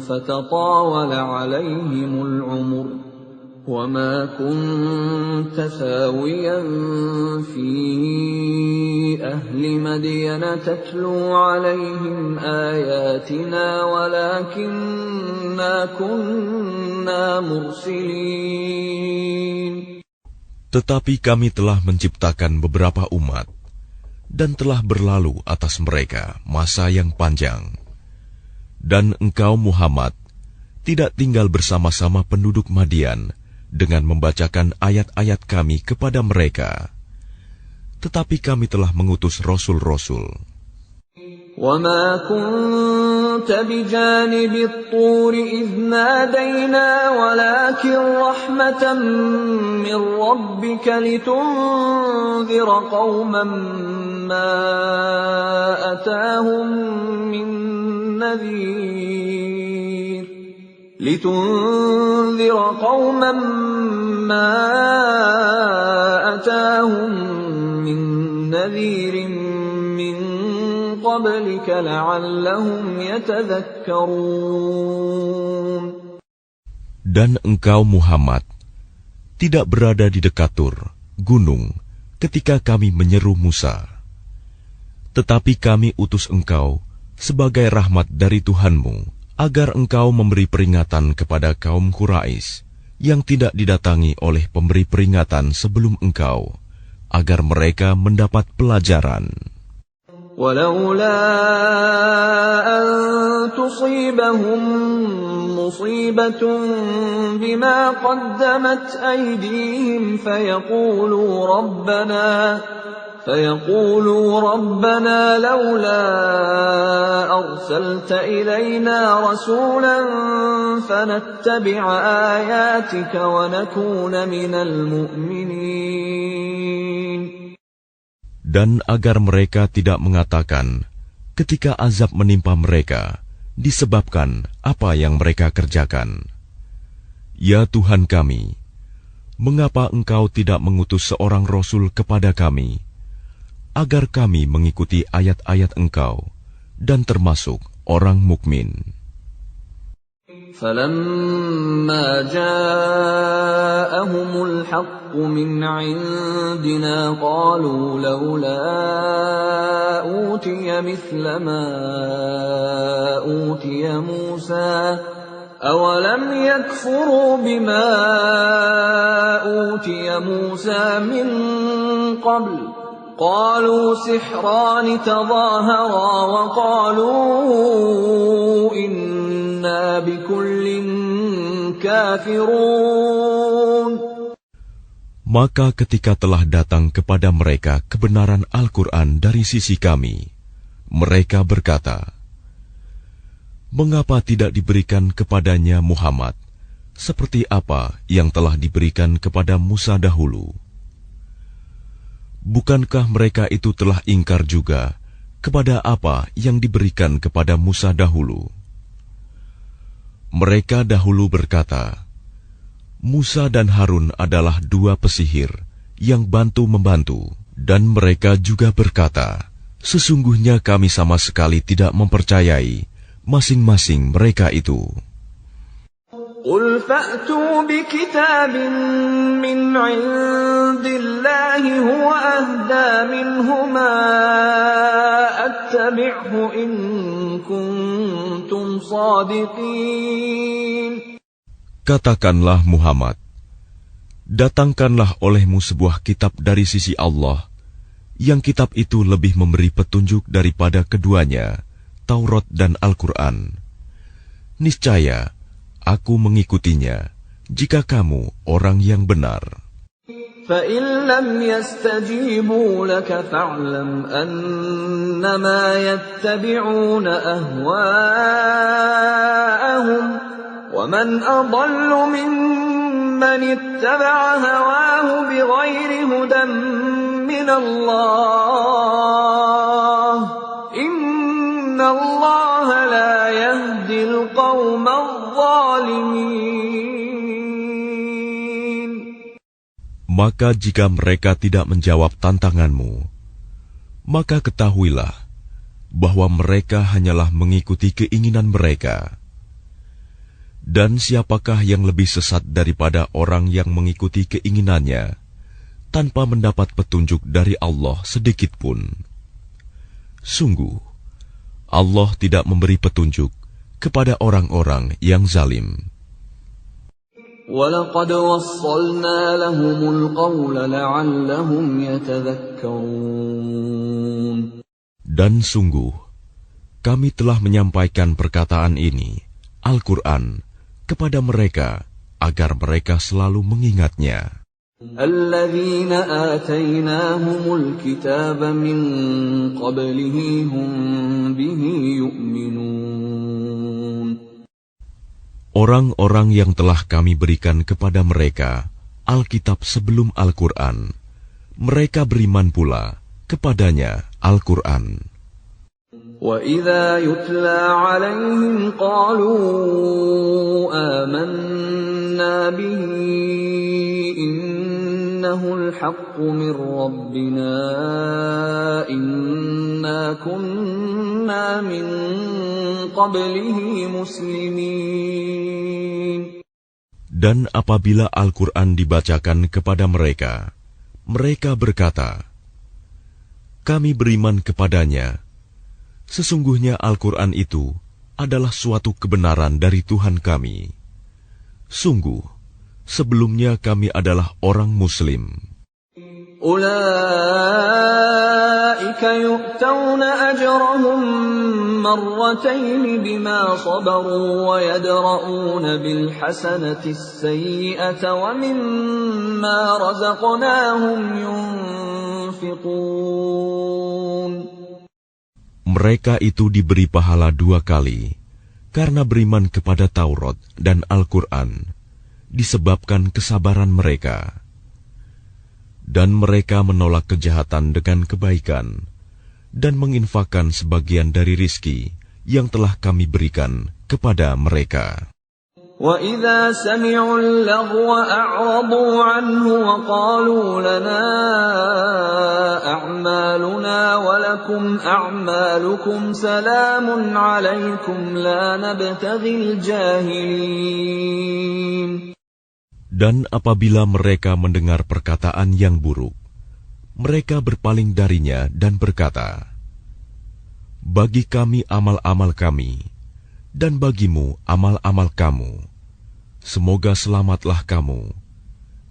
Speaker 1: فَتَطَاوَلَ عَلَيْهِمُ الْعُمُرُ وَمَا كُنْتَ ثَاوِيًا فِي أَهْلِ مَدْيَنَ تَتْلُو عَلَيْهِمْ آيَاتِنَا وَلَكِنَّا كُنَّا مُرْسِلِينَ.
Speaker 2: Tetapi kami telah menciptakan beberapa umat, dan telah berlalu atas mereka masa yang panjang. Dan engkau Muhammad tidak tinggal bersama-sama penduduk Madian dengan membacakan ayat-ayat kami kepada mereka. Tetapi kami telah mengutus rasul-rasul.
Speaker 1: وَمَا كُنْتَ بِجَانِبِ الطُّورِ إِذْ نَادَيْنَا وَلَكِنْ رَحْمَةً مِّن رَّبِّكَ لِتُنذِرَ قَوْمًا مَّا أَتَاهُم مِّن نَّذِيرٍ مِّن قَبْلِكَ لَعَلَّهُمْ يَتَذَكَّرُونَ.
Speaker 2: Dan engkau Muhammad tidak berada di dekat Tur, gunung, ketika kami menyeru Musa. Tetapi kami utus engkau sebagai rahmat dari Tuhanmu, agar engkau memberi peringatan kepada kaum Quraisy yang tidak didatangi oleh pemberi peringatan sebelum engkau, agar mereka mendapat pelajaran.
Speaker 1: وَلَوْلَا أَن تُصِيبَهُم مُّصِيبَةٌ بِمَا قَدَّمَتْ أَيْدِيهِمْ فَيَقُولُوا رَبَّنَا لَوْلَا أَرْسَلْتَ إِلَيْنَا رَسُولًا فَنَتَّبِعَ آيَاتِكَ وَنَكُونَ مِنَ الْمُؤْمِنِينَ.
Speaker 2: Dan agar mereka tidak mengatakan ketika azab menimpa mereka disebabkan apa yang mereka kerjakan, "Ya Tuhan kami, mengapa Engkau tidak mengutus seorang Rasul kepada kami, agar kami mengikuti ayat-ayat Engkau dan termasuk orang mukmin.
Speaker 1: فَلَمَّا جَاءَهُمُ الْحَقُّ مِنْ عِنْدِنَا قَالُوا لَوْلَا أُوتِيَ مِثْلَ مَا أُوتِيَ مُوسَى أَوَلَمْ يَكْفُرُوا بِمَا أُوتِيَ مُوسَى مِنْ قَبْلُ قَالُوا سِحْرَانِ تَظَاهَرَا وَقَالُوا إِنَّا بِكُلٍّ كَافِرُونَ.
Speaker 2: Maka ketika telah datang kepada mereka kebenaran Al-Quran dari sisi kami, mereka berkata, "Mengapa tidak diberikan kepadanya Muhammad seperti apa yang telah diberikan kepada Musa dahulu?" Bukankah mereka itu telah ingkar juga kepada apa yang diberikan kepada Musa dahulu? Mereka dahulu berkata, Musa dan Harun adalah dua pesihir yang bantu-membantu, dan mereka juga berkata, sesungguhnya kami sama sekali tidak mempercayai masing-masing mereka itu.
Speaker 1: قُلْ فَأْتُوا بِكِتَابٍ مِّنْ عِندِ اللَّهِ هُوَ أَهْدَىٰ مِنْهُمَا أَتَّبِعْهُ إِن كُنتُمْ صَادِقِينَ.
Speaker 2: Katakanlah Muhammad, datangkanlah olehmu sebuah kitab dari sisi Allah, yang kitab itu lebih memberi petunjuk daripada keduanya, Taurat dan Al-Quran. Niscaya aku mengikutinya, jika kamu orang yang benar.
Speaker 1: فَإِن لَّمْ يَسْتَجِيبُوا لَكَ فَاعْلَمْ أَنَّمَا يَتَّبِعُونَ أَهْوَاءَهُمْ وَمَنْ أَضَلُّ مِمَّنِ اتَّبَعَ هَوَاهُ بِغَيْرِ هُدًى مِّنَ اللَّهِ إِنَّ اللَّهَ لَا يَهْدِي الْقَوْمَ الظَّالِمِينَ.
Speaker 2: Maka jika mereka tidak menjawab tantanganmu, maka ketahuilah bahwa mereka hanyalah mengikuti keinginan mereka. Dan siapakah yang lebih sesat daripada orang yang mengikuti keinginannya tanpa mendapat petunjuk dari Allah sedikit pun? Sungguh, Allah tidak memberi petunjuk kepada orang-orang yang zalim.
Speaker 1: وَلَقَدْ وَصَّلْنَا لَهُمُ الْقَوْلَ لَعَلَّهُمْ يَتَذَكَّرُونَ.
Speaker 2: Dan sungguh, kami telah menyampaikan perkataan ini, Al-Quran, kepada mereka, agar mereka selalu mengingatnya.
Speaker 1: الَّذِينَ آتَيْنَاهُمُ الْكِتَابَ مِنْ قَبْلِهِ هُمْ بِهِ يُؤْمِنُونَ.
Speaker 2: Orang-orang yang telah kami berikan kepada mereka Alkitab sebelum Al-Quran, mereka beriman pula kepadanya Al-Quran.
Speaker 1: وَإِذَا يُتْلَى عَلَيْهِمْ قَالُوا آمَنَّا بِهِ إِنَّهُ الْحَقُّ مِنْ رَبِّنَا إِنَّا كُنَّا مِنْ قَبْلِهِ مُسْلِمِينَ.
Speaker 2: Dan apabila Al-Quran dibacakan kepada mereka, mereka berkata, kami beriman kepadanya. Sesungguhnya Al-Quran itu adalah suatu kebenaran dari Tuhan kami. Sungguh, sebelumnya kami adalah orang Muslim.
Speaker 1: أُولَئِكَ يُؤْتَوْنَ أَجْرَهُمْ مَرَّتَيْنِ بِمَا صَبَرُوا وَيَدْرَءُونَ بِالْحَسَنَةِ السَّيِّئَةَ وَمِمَّا رَزَقْنَاهُمْ يُنْفِقُونَ.
Speaker 2: Mereka itu diberi pahala 2 kali, karena beriman kepada Taurat dan Al-Quran, disebabkan kesabaran mereka. Dan mereka menolak kejahatan dengan kebaikan, dan menginfakkan sebagian dari rizki yang telah kami berikan kepada mereka.
Speaker 1: وَإِذَا سَمِعُوا اللَّغْوَ أَعْرَضُوا عَنْهُ وَقَالُوا لَنَا أَعْمَالُنَا وَلَكُمْ أَعْمَالُكُمْ سَلَامٌ عَلَيْكُمْ لَا نَبْتَغِي الْجَاهِلِينَ.
Speaker 2: Dan apabila mereka mendengar perkataan yang buruk, mereka berpaling darinya dan berkata, "Bagi kami amal-amal kami, dan bagimu amal-amal kamu. Semoga selamatlah kamu.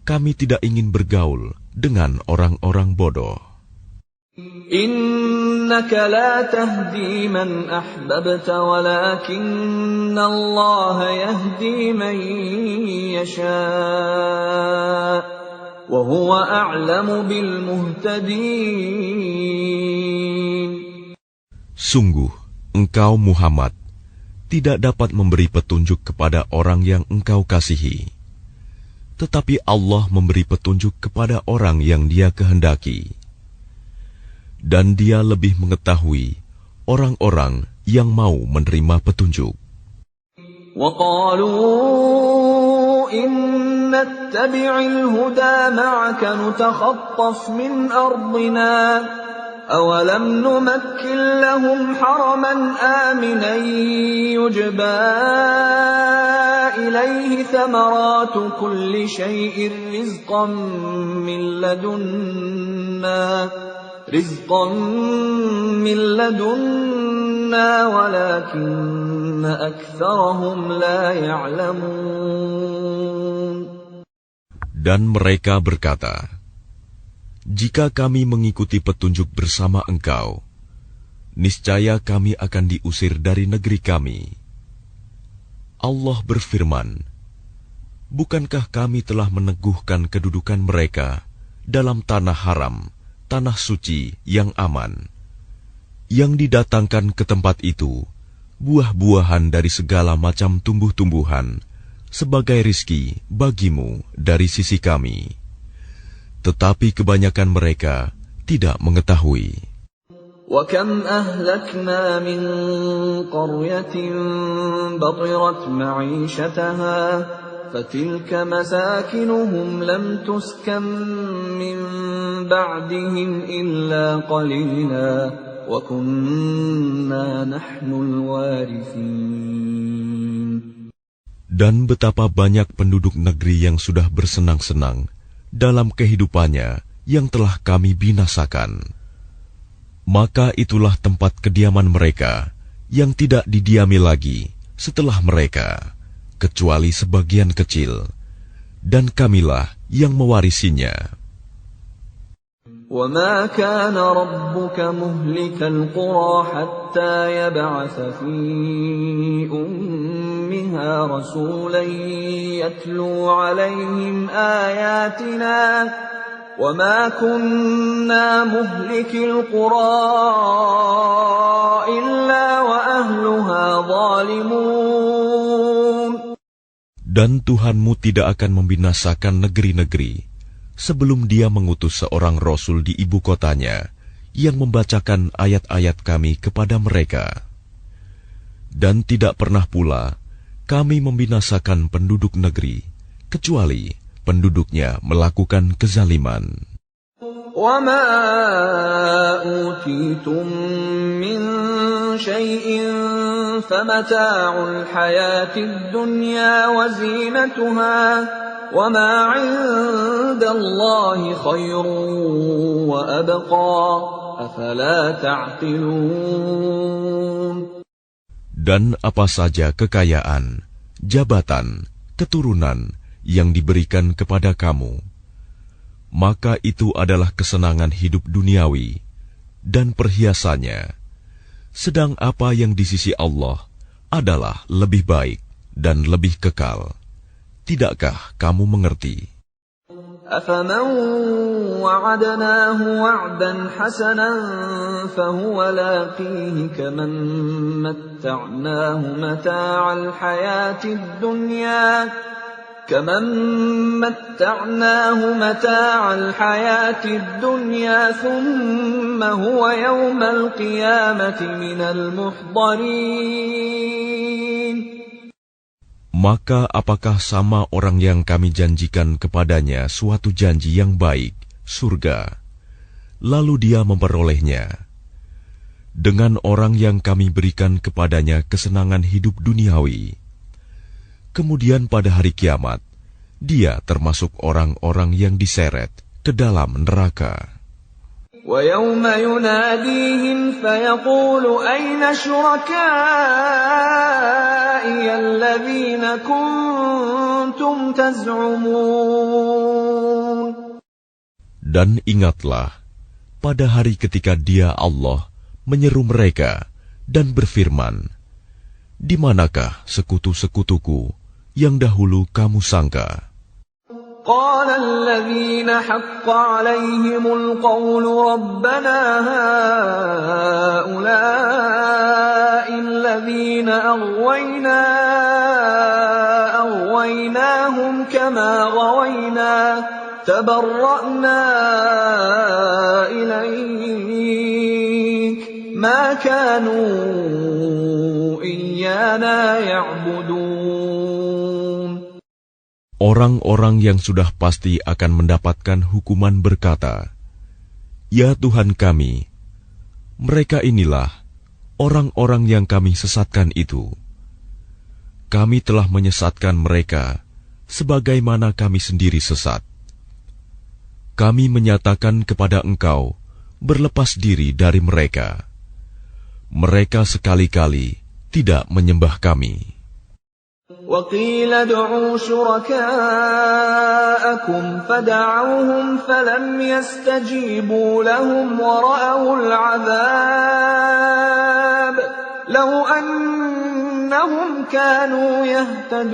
Speaker 2: Kami tidak ingin bergaul dengan orang-orang bodoh."
Speaker 1: Innaka la tahdi man ahbabta walakinna Allah yahdi man yasha' wa huwa a'lamu bil muhtadin.
Speaker 2: Sungguh, engkau Muhammad tidak dapat memberi petunjuk kepada orang yang engkau kasihi. Tetapi Allah memberi petunjuk kepada orang yang Dia kehendaki. Dan Dia lebih mengetahui orang-orang yang mau menerima petunjuk.
Speaker 1: وَقَالُوا إِن نَّتَّبِعِ الْهُدَى مَعَكَ نُتَخَطَّفْ مِنْ أَرْضِنَا أَوَلَمْ نُمَكِّن لَّهُمْ حَرَمًا آمِنًا يُجْبَىٰ إِلَيْهِ ثَمَرَاتُ كُلِّ شَيْءٍ رِّزْقًا مِّن لَّدُنَّا وَلَٰكِنَّ أَكْثَرَهُمْ لَا يَعْلَمُونَ.
Speaker 2: Dan mereka berkata, "Jika kami mengikuti petunjuk bersama engkau, niscaya kami akan diusir dari negeri kami." Allah berfirman, "Bukankah kami telah meneguhkan kedudukan mereka dalam tanah haram, tanah suci yang aman, yang didatangkan ke tempat itu buah-buahan dari segala macam tumbuh-tumbuhan sebagai rizki bagimu dari sisi kami." Tetapi kebanyakan mereka tidak mengetahui.
Speaker 1: وَكَمْ أَهْلَكْنَا مِنْ قَرْيَةٍ بَطِرَتْ مَعِيشَتَهَا فَتِلْكَ مَسَاكِنُهُمْ لَمْ تُسْكَنْ مِنْ بَعْدِهِمْ إِلَّا قَلِيلًا وَكُنَّا نَحْنُ الْوَارِثِينَ.
Speaker 2: Dan betapa banyak penduduk negeri yang sudah bersenang-senang dalam kehidupannya yang telah kami binasakan. Maka itulah tempat kediaman mereka yang tidak didiami lagi setelah mereka, kecuali sebagian kecil, dan kamilah yang mewarisinya.
Speaker 1: وَمَا كَانَ رَبُّكَ مُهْلِكَ الْقُرَىٰ حَتَّىٰ يَبْعَثَ فِي أُمِّهَا رَسُولًا يَتْلُو عَلَيْهِمْ آيَاتِنَا وَمَا كُنَّا مُهْلِكِي الْقُرَىٰ إِلَّا وَأَهْلُهَا ظَالِمُونَ.
Speaker 2: Dan Tuhanmu tidak akan membinasakan negeri-negeri sebelum Dia mengutus seorang Rasul di ibu kotanya yang membacakan ayat-ayat kami kepada mereka. Dan tidak pernah pula kami membinasakan penduduk negeri, kecuali penduduknya melakukan kezaliman.
Speaker 1: وَمَا أُوتِيتُم مِّن شَيْءٍ فَمَتَاعُ الْحَيَاةِ الدُّنْيَا وَزِينَتُهَا وَمَا عِندَ اللَّهِ خَيْرٌ وَأَبْقَىٰ أَفَلَا تَعْقِلُونَ.
Speaker 2: Dan apa saja kekayaan, jabatan, keturunan yang diberikan kepada kamu, maka itu adalah kesenangan hidup duniawi dan perhiasannya. Sedang apa yang di sisi Allah adalah lebih baik dan lebih kekal. Tidakkah kamu mengerti?
Speaker 1: أَفَمَنْ وَعَدْنَاهُ وَعْدًا حَسَنًا فَهُوَ لَاقِيهِ كَمَنْ مَتَّعْنَاهُ مَتَاعَ الْحَيَاةِ الدُّنْيَا ثُمَّ هُوَ يَوْمَ الْقِيَامَةِ مِنَ الْمُحْضَرِينَ.
Speaker 2: Maka apakah sama orang yang kami janjikan kepadanya suatu janji yang baik, surga, lalu dia memperolehnya, dengan orang yang kami berikan kepadanya kesenangan hidup duniawi, kemudian pada hari kiamat, dia termasuk orang-orang yang diseret ke dalam neraka.
Speaker 1: وَيَوْمَ يُنَادِيهِمْ فَيَقُولُ أَيْنَ شُرَكَائِيَ الَّذِينَ كُنتُمْ تَزْعُمُونَ.
Speaker 2: Dan ingatlah, pada hari ketika Dia Allah menyeru mereka dan berfirman, di manakah sekutu-sekutuku yang dahulu kamu sangka?
Speaker 1: قال الذين حق عليهم القول ربنا هؤلاء الذين أغويناهم كما غوينا تبرأنا إليك ما كانوا إيانا يعبدون.
Speaker 2: Orang-orang yang sudah pasti akan mendapatkan hukuman berkata, "Ya Tuhan kami, mereka inilah orang-orang yang kami sesatkan itu. Kami telah menyesatkan mereka sebagaimana kami sendiri sesat. Kami menyatakan kepada Engkau berlepas diri dari mereka. Mereka sekali-kali tidak menyembah kami."
Speaker 1: وَقِيلَ ادْعُوا شُرَكَاءَكُمْ فَدَعَوْهُمْ فَلَمْ يَسْتَجِيبُوا لَهُمْ وَرَأَوُا الْعَذَابَ لَوْ أَنَّهُمْ كَانُوا يَهْتَدُونَ.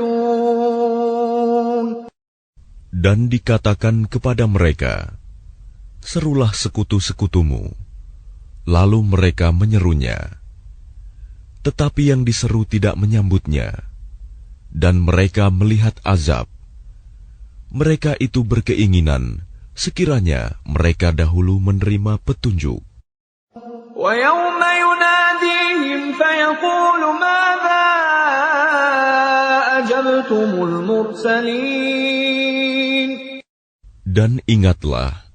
Speaker 2: Dan dikatakan kepada mereka, "Serulah sekutu-sekutumu." Lalu mereka menyerunya. Tetapi yang diseru tidak menyambutnya. Dan mereka melihat azab. Mereka itu berkeinginan sekiranya mereka dahulu menerima petunjuk.
Speaker 1: وَيَوْمَ يُنَادِيهِمْ فَيَقُولُ مَاذَا أَجَبْتُمُ الْمُرْسَلِينَ.
Speaker 2: Dan ingatlah,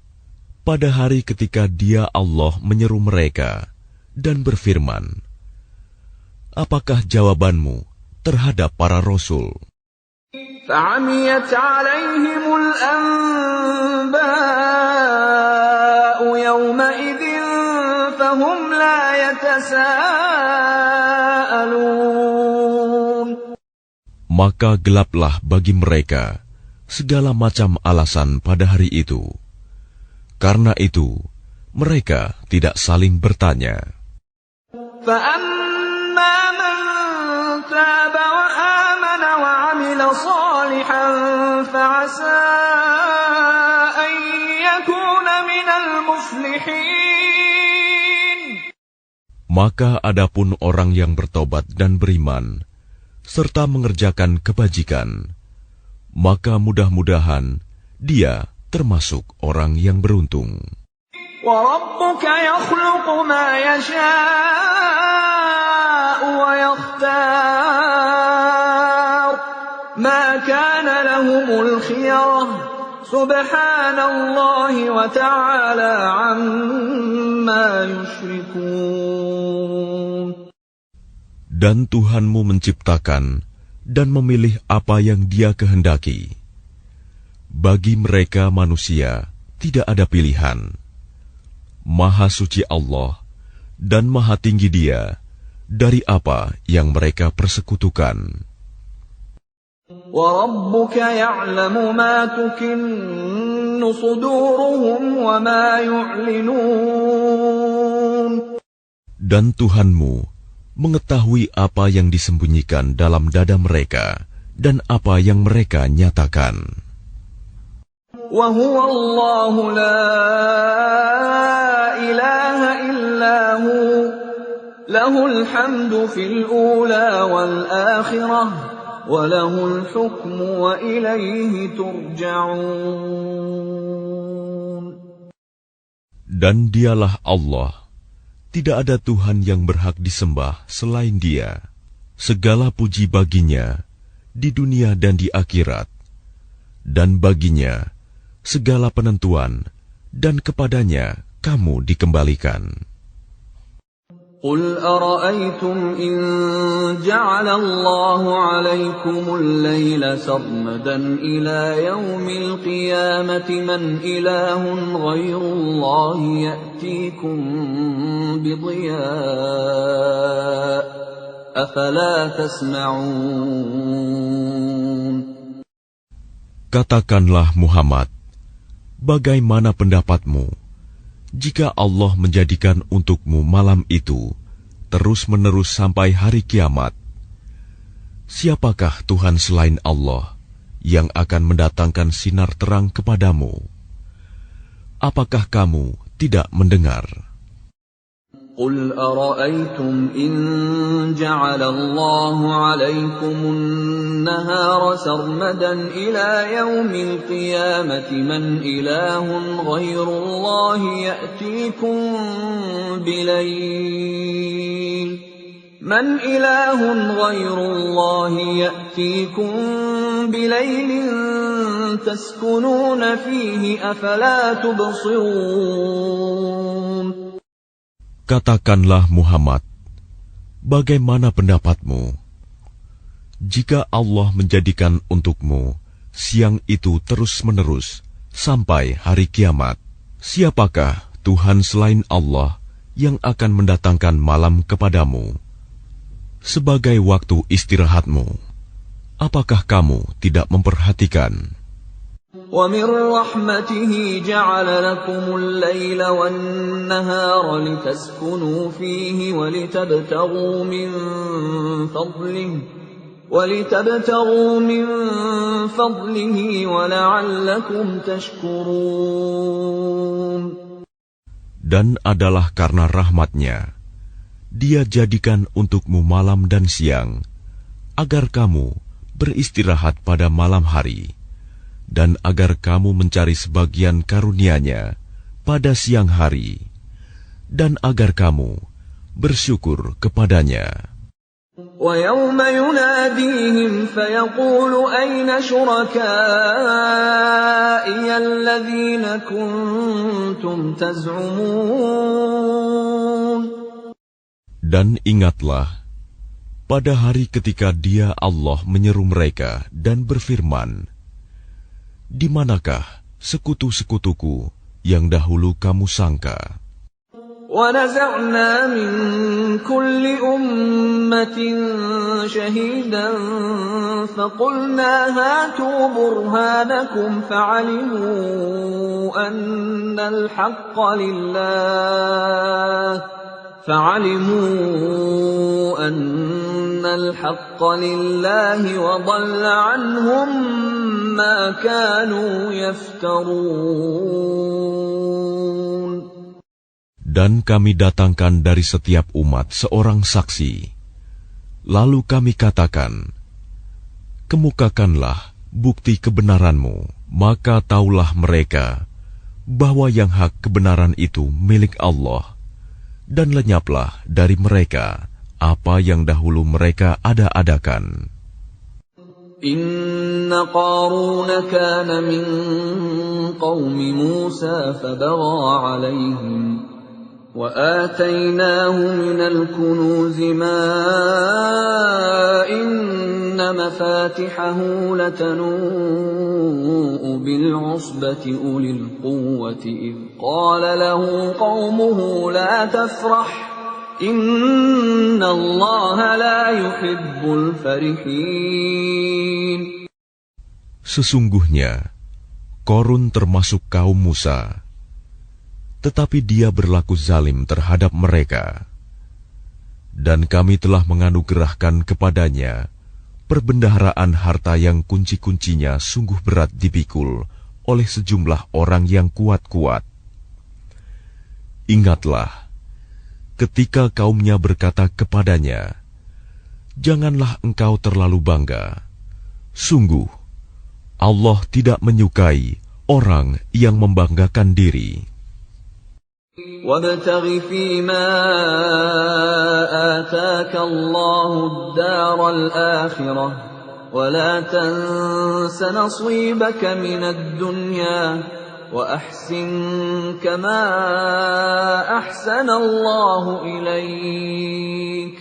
Speaker 2: pada hari ketika Dia Allah menyeru mereka dan berfirman, apakah jawabanmu terhadap para rasul?
Speaker 1: فَعَمِيَتْ عَلَيْهِمُ الْأَنْبَاءُ يَوْمَئِذٍ فَهُمْ لَا يَتَسَاءَلُونَ.
Speaker 2: Maka gelaplah bagi mereka segala macam alasan pada hari itu. Karena itu, mereka tidak saling bertanya.
Speaker 1: فَأَمَّا مَنْ تَابَ وَآمَنَ وَعَمِلَ صَالِحًا فَعَسَى أَنْ يَكُونَ مِنَ الْمُفْلِحِينَ.
Speaker 2: Maka adapun orang yang bertobat dan beriman, serta mengerjakan kebajikan, maka mudah-mudahan dia termasuk orang yang beruntung.
Speaker 1: وَرَبُّكَ يَخْلُقُ مَا يَشَاءُ وَيَخْتَارُ مَا كَانَ لَهُمُ الْخِيَرَةُ سُبْحَانَ اللَّهِ وَتَعَالَى عَمَّا يُشْرِكُونَ.
Speaker 2: Dan Tuhanmu menciptakan dan memilih apa yang Dia kehendaki. Bagi mereka manusia tidak ada pilihan. Maha suci Allah dan maha tinggi Dia dari apa yang mereka persekutukan.
Speaker 1: وَرَبُّكَ يَعْلَمُ مَا تُكِنُّ صُدُورُهُمْ وَمَا يُعْلِنُونَ.
Speaker 2: Dan Tuhanmu mengetahui apa yang disembunyikan dalam dada mereka dan apa yang mereka nyatakan.
Speaker 1: وَهُوَ اللَّهُ لَا إِلَهَ إِلَّا هُوَ لَهُ الْحَمْدُ فِي الْأُولَى وَالْآخِرَةِ وَلَهُ الْحُكْمُ وَإِلَيْهِ تُرْجَعُونَ.
Speaker 2: Dan Dialah Allah, tidak ada Tuhan yang berhak disembah selain Dia. Segala puji baginya, di dunia dan di akhirat, dan baginya segala penentuan, dan kepadanya kamu dikembalikan.
Speaker 1: قل أرأيتم إن جعل الله عليكم الليل سرمدا إلى يوم القيامة من إله غير الله يأتيكم بضياء أفلا تسمعون.
Speaker 2: Katakanlah Muhammad, bagaimana pendapatmu jika Allah menjadikan untukmu malam itu terus-menerus sampai hari kiamat? Siapakah Tuhan selain Allah yang akan mendatangkan sinar terang kepadamu? Apakah kamu tidak mendengar?
Speaker 1: قل أرأيتم إن جعل الله عليكم النهار سرمدا إلى يوم القيامة من إله غير الله يأتيكم بليل تسكنون فيه أفلا تبصرون.
Speaker 2: Katakanlah Muhammad, bagaimana pendapatmu jika Allah menjadikan untukmu siang itu terus-menerus sampai hari kiamat? Siapakah Tuhan selain Allah yang akan mendatangkan malam kepadamu sebagai waktu istirahatmu? Apakah kamu tidak memperhatikan?
Speaker 1: وَمِنْ رَحْمَتِهِ جَعَلَ لَكُمُ اللَّيْلَ وَالنَّهَارَ لِتَسْكُنُوا فِيهِ وَلِتَبْتَغُوا مِنْ فَضْلِهِ وَلَعَلَّكُمْ تَشْكُرُونَ.
Speaker 2: Dan adalah karena rahmat-Nya, Dia jadikan untukmu malam dan siang, agar kamu beristirahat pada malam hari, dan agar kamu mencari sebagian karunia-Nya pada siang hari, dan agar kamu bersyukur kepadanya.
Speaker 1: وَيَوْمَ يُنَادِيهِمْ فَيَقُولُ أَيْنَ شُرَكَائِيَ الَّذِينَ كُنتُمْ تَزْعُمُونَ.
Speaker 2: Dan ingatlah, pada hari ketika Dia Allah menyeru mereka dan berfirman, di manakah sekutu-sekutuku yang dahulu kamu sangka?
Speaker 1: وَنَزَعْنَا مِنْ كُلِّ أُمَّةٍ شَهِيدًا فَقُلْنَا هَاتُوا بُرْهَانَكُمْ فَعَلِمُوا أَنَّ الْحَقَّ لِلَّهِ وَضَلَّ عَنْهُمْ مَا كَانُوا يَفْتَرُونَ.
Speaker 2: Dan kami datangkan dari setiap umat seorang saksi. Lalu kami katakan, kemukakanlah bukti kebenaranmu. Maka taulah mereka bahwa yang hak kebenaran itu milik Allah, dan lenyaplah dari mereka apa yang dahulu mereka ada-adakan.
Speaker 1: Inna Qarun kana min qaumi Musa fabagha alaihim wa atainahu minal kunuzi ma inna mafatihahu latanu'u bil usbati ulil quwwati idh qala lahu qaumuhu la tafrah Inna Allah la yuhibbul farihin.
Speaker 2: Sesungguhnya Qarun termasuk kaum Musa, tetapi dia berlaku zalim terhadap mereka. Dan kami telah menganugerahkan kepadanya perbendaharaan harta yang kunci-kuncinya sungguh berat dipikul oleh sejumlah orang yang kuat-kuat. Ingatlah ketika kaumnya berkata kepadanya, janganlah engkau terlalu bangga. Sungguh, Allah tidak menyukai orang yang membanggakan diri.
Speaker 1: وَابْتَغِ فِيمَا آتَاكَ اللَّهُ الدَّارَ الْآخِرَةَ ولا تنس نصيبك من الدنيا وأحسن كما أحسن الله إليك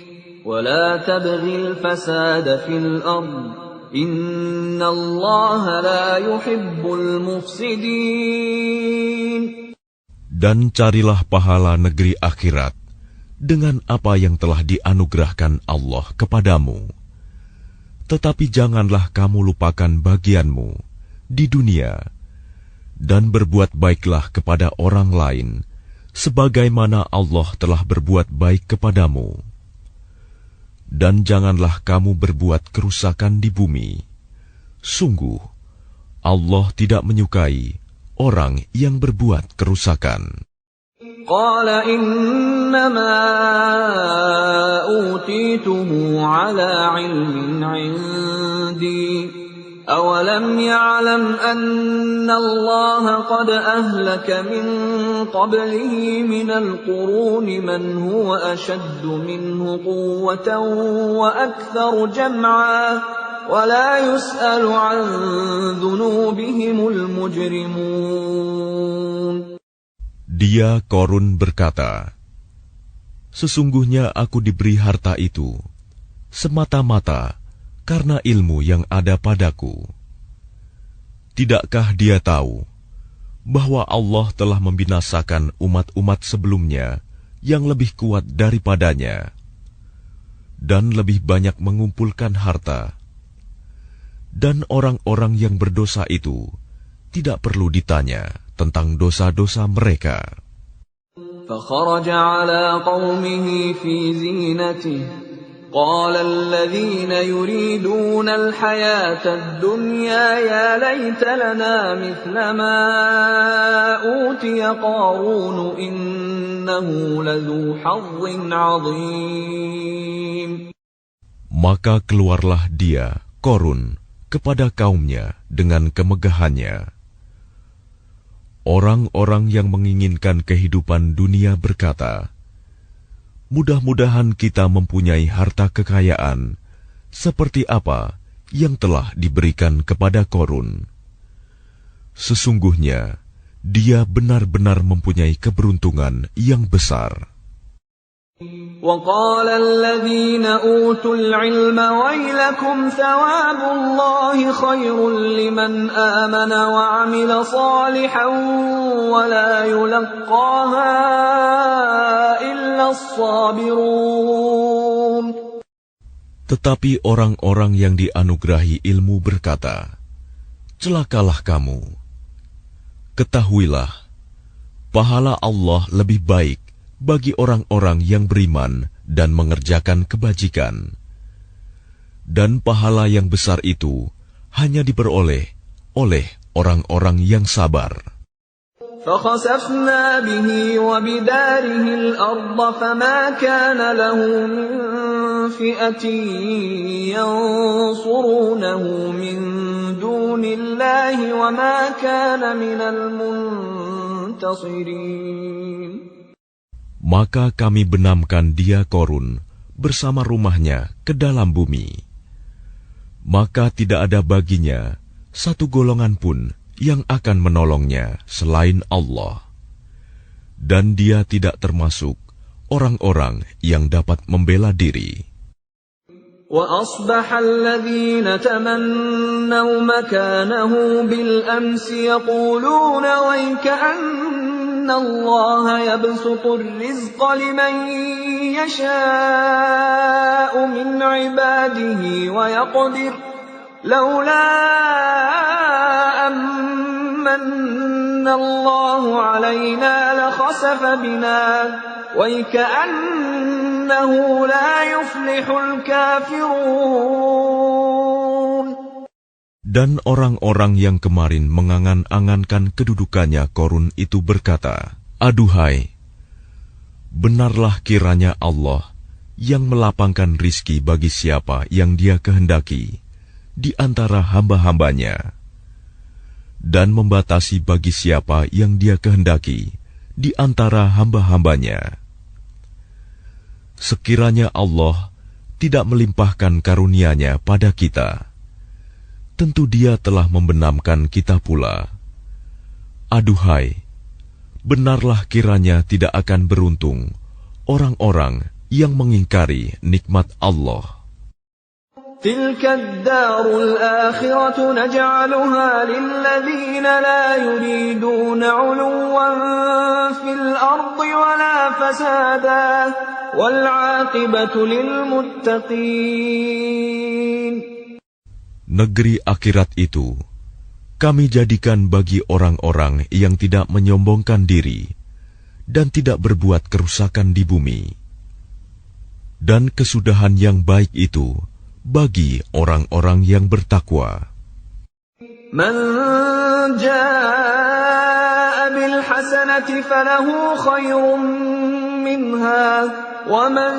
Speaker 1: ولا تبغ الفساد في الأرض إن الله لا يحب المفسدين.
Speaker 2: Dan carilah pahala negeri akhirat dengan apa yang telah dianugerahkan Allah kepadamu. Tetapi janganlah kamu lupakan bagianmu di dunia, dan berbuat baiklah kepada orang lain, sebagaimana Allah telah berbuat baik kepadamu. Dan janganlah kamu berbuat kerusakan di bumi. Sungguh, Allah tidak menyukai orang yang berbuat kerusakan.
Speaker 1: Qala innama utituhu ala ilmin indi awalam ya'lam anna Allah qad ahlaka min qablihi minal quruni man huwa ashaddu minhu quwwatan wa aktharu jam'a ولا يسأل عن ذنوبهم المجرمون.
Speaker 2: Dia Korun berkata, sesungguhnya aku diberi harta itu semata-mata karena ilmu yang ada padaku. Tidakkah dia tahu bahwa Allah telah membinasakan umat-umat sebelumnya yang lebih kuat daripadanya dan lebih banyak mengumpulkan harta? Dan orang-orang yang berdosa itu tidak perlu ditanya tentang dosa-dosa mereka.
Speaker 1: فخرج على قومه في زينته قال الذين يريدون الحياة الدنيا يا ليت لنا مثل ما أوتي قارون إنه لذو حظ عظيم.
Speaker 2: Maka keluarlah dia, Korun, kepada kaumnya dengan kemegahannya. Orang-orang yang menginginkan kehidupan dunia berkata, mudah-mudahan kita mempunyai harta kekayaan seperti apa yang telah diberikan kepada Korun. Sesungguhnya dia benar-benar mempunyai keberuntungan yang besar.
Speaker 1: وقال الذين أوتوا العلم ويلكم ثواب الله خير لمن آمن وعمل صالحا ولا يلقاها إلا الصابرون.
Speaker 2: Tetapi orang-orang yang dianugerahi ilmu berkata, celakalah kamu. Ketahuilah, pahala Allah lebih baik bagi orang-orang yang beriman dan mengerjakan kebajikan. Dan pahala yang besar itu hanya diperoleh oleh orang-orang yang sabar.
Speaker 1: فَخَسَفْنَا بِهِ وَبِدَارِهِ الْأَرْضَ فَمَا كَانَ لَهُ مِنْ فِئَةٍ يَنْصُرُونَهُ مِنْ دُونِ اللَّهِ وَمَا كَانَ مِنَ الْمُنْتَصِرِينَ.
Speaker 2: Maka kami benamkan dia Korun bersama rumahnya ke dalam bumi. Maka tidak ada baginya satu golongan pun yang akan menolongnya selain Allah. Dan dia tidak termasuk orang-orang yang dapat membela diri.
Speaker 1: وَأَصْبَحَ الَّذِينَ تَمَنَّوْا مَكَانَهُ بِالْأَمْسِ يَقُولُونَ وَيْكَأَنَّ اللَّهَ يَبْسُطُ الرِّزْقَ لِمَن يَشَاءُ مِنْ عِبَادِهِ وَيَقْدِرُ لَوْلَا أَمَّنَّ اللَّهُ عَلَيْنَا لَخَسَفَ بِنَا وَيْكَأَنَّهُ لَا يُفْلِحُ الْكَافِرُونَ.
Speaker 2: Dan orang-orang yang kemarin mengangan-angankan kedudukannya Korun itu berkata, aduhai, benarlah kiranya Allah yang melapangkan rizki bagi siapa yang Dia kehendaki di antara hamba-hambanya, dan membatasi bagi siapa yang Dia kehendaki di antara hamba-hambanya. Sekiranya Allah tidak melimpahkan karunia-Nya pada kita, tentu Dia telah membenamkan kita pula. Aduhai, benarlah kiranya tidak akan beruntung orang-orang yang mengingkari nikmat Allah.
Speaker 1: تلك الدار الآخرة نجعلها للذين لا يريدون علوا في الأرض ولا فسادا والعاقبة للمتقين.
Speaker 2: Negeri akhirat itu kami jadikan bagi orang-orang yang tidak menyombongkan diri dan tidak berbuat kerusakan di bumi. Dan kesudahan yang baik itu bagi orang-orang yang bertakwa.
Speaker 1: Man jaa bil hasanati falahu khairun minha wa man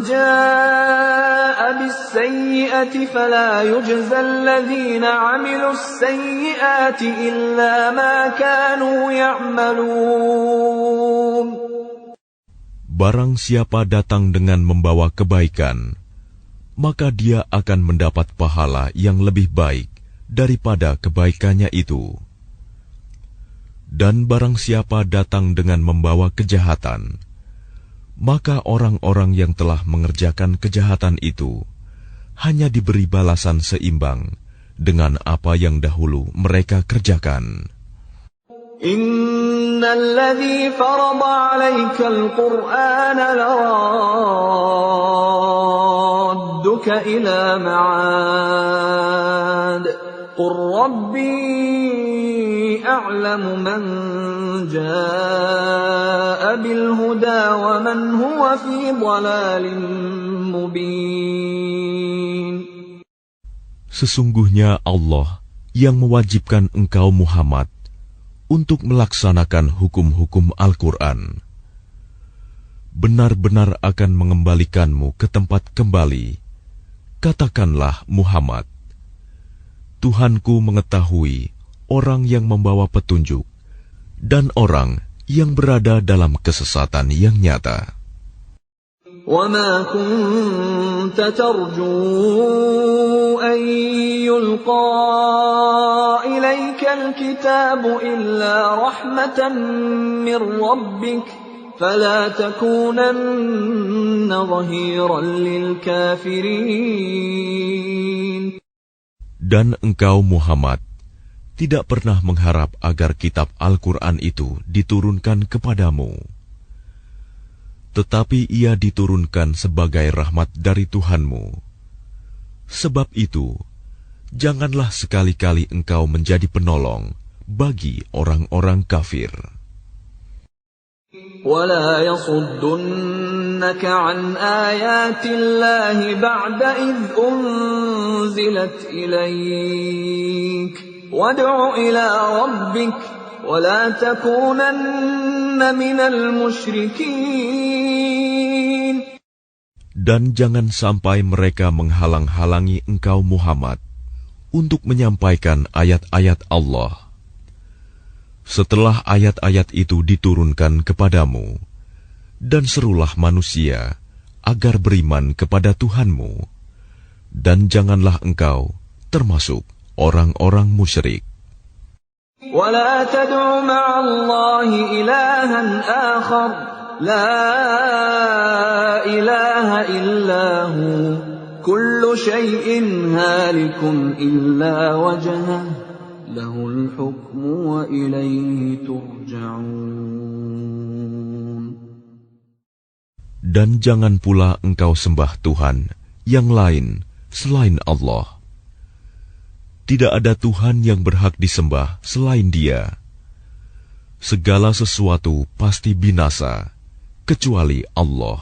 Speaker 1: jaa bis sayyi'ati fala yujza alladhina 'amilus sayyi'ati illa ma kanu ya'malun.
Speaker 2: Barang siapa datang dengan membawa kebaikan, maka dia akan mendapat pahala yang lebih baik daripada kebaikannya itu. Dan barang siapa datang dengan membawa kejahatan, maka orang-orang yang telah mengerjakan kejahatan itu hanya diberi balasan seimbang dengan apa yang dahulu mereka kerjakan.
Speaker 1: Innal ladzi farada 'alaikal Qur'ana laradduka ila ma'ad. Qur rabbi a'lamu man jaa'a bil huda wa man huwa fi dhalalin mubin.
Speaker 2: Sesungguhnya Allah yang mewajibkan engkau Muhammad untuk melaksanakan hukum-hukum Al-Quran, benar-benar akan mengembalikanmu ke tempat kembali. Katakanlah Muhammad, Tuhanku mengetahui orang yang membawa petunjuk dan orang yang berada dalam kesesatan yang nyata.
Speaker 1: وَمَا كُنْتَ تَرْجُو أَنْ يُلْقَى إِلَيْكَ الْكِتَابُ إِلَّا رَحْمَةً مِّنْ رَبِّكَ فَلَا تَكُونَنَّ ظَهِيرًا لِلْكَافِرِينَ.
Speaker 2: Dan engkau Muhammad tidak pernah mengharap agar kitab Al-Quran itu diturunkan kepadamu. Tetapi ia diturunkan sebagai rahmat dari Tuhanmu. Sebab itu, janganlah sekali-kali engkau menjadi penolong bagi orang-orang kafir.
Speaker 1: وَلَا يَصُدُّنَّكَ عَنْ آيَاتِ اللَّهِ بَعْدَ إِذْ أُنْزِلَتْ إِلَيْكَ وَادْعُ إِلَى رَبِّكَ وَلَا تَكُونَنَّ مِنَ الْمُشْرِكِينَ.
Speaker 2: Dan jangan sampai mereka menghalang-halangi engkau Muhammad untuk menyampaikan ayat-ayat Allah. Setelah ayat-ayat itu diturunkan kepadamu, dan serulah manusia agar beriman kepada Tuhanmu, dan janganlah engkau termasuk orang-orang musyrik.
Speaker 1: وَلَا تَدْعُ مَعَ اللَّهِ إِلَٰهًا آخَرَ لَا إِلَٰهَ إِلَّا هُوَ كُلُّ شَيْءٍ هَالِكٌ إِلَّا وَجْهَهُ لَهُ الْحُكْمُ وَإِلَيْهِ تُرْجَعُونَ.
Speaker 2: Dan jangan pula engkau sembah Tuhan yang lain selain Allah. Tidak ada Tuhan yang berhak disembah selain Dia. Segala sesuatu pasti binasa, kecuali Allah.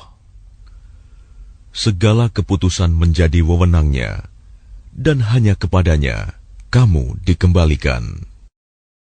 Speaker 2: Segala keputusan menjadi wewenang-Nya, dan hanya kepadanya kamu dikembalikan.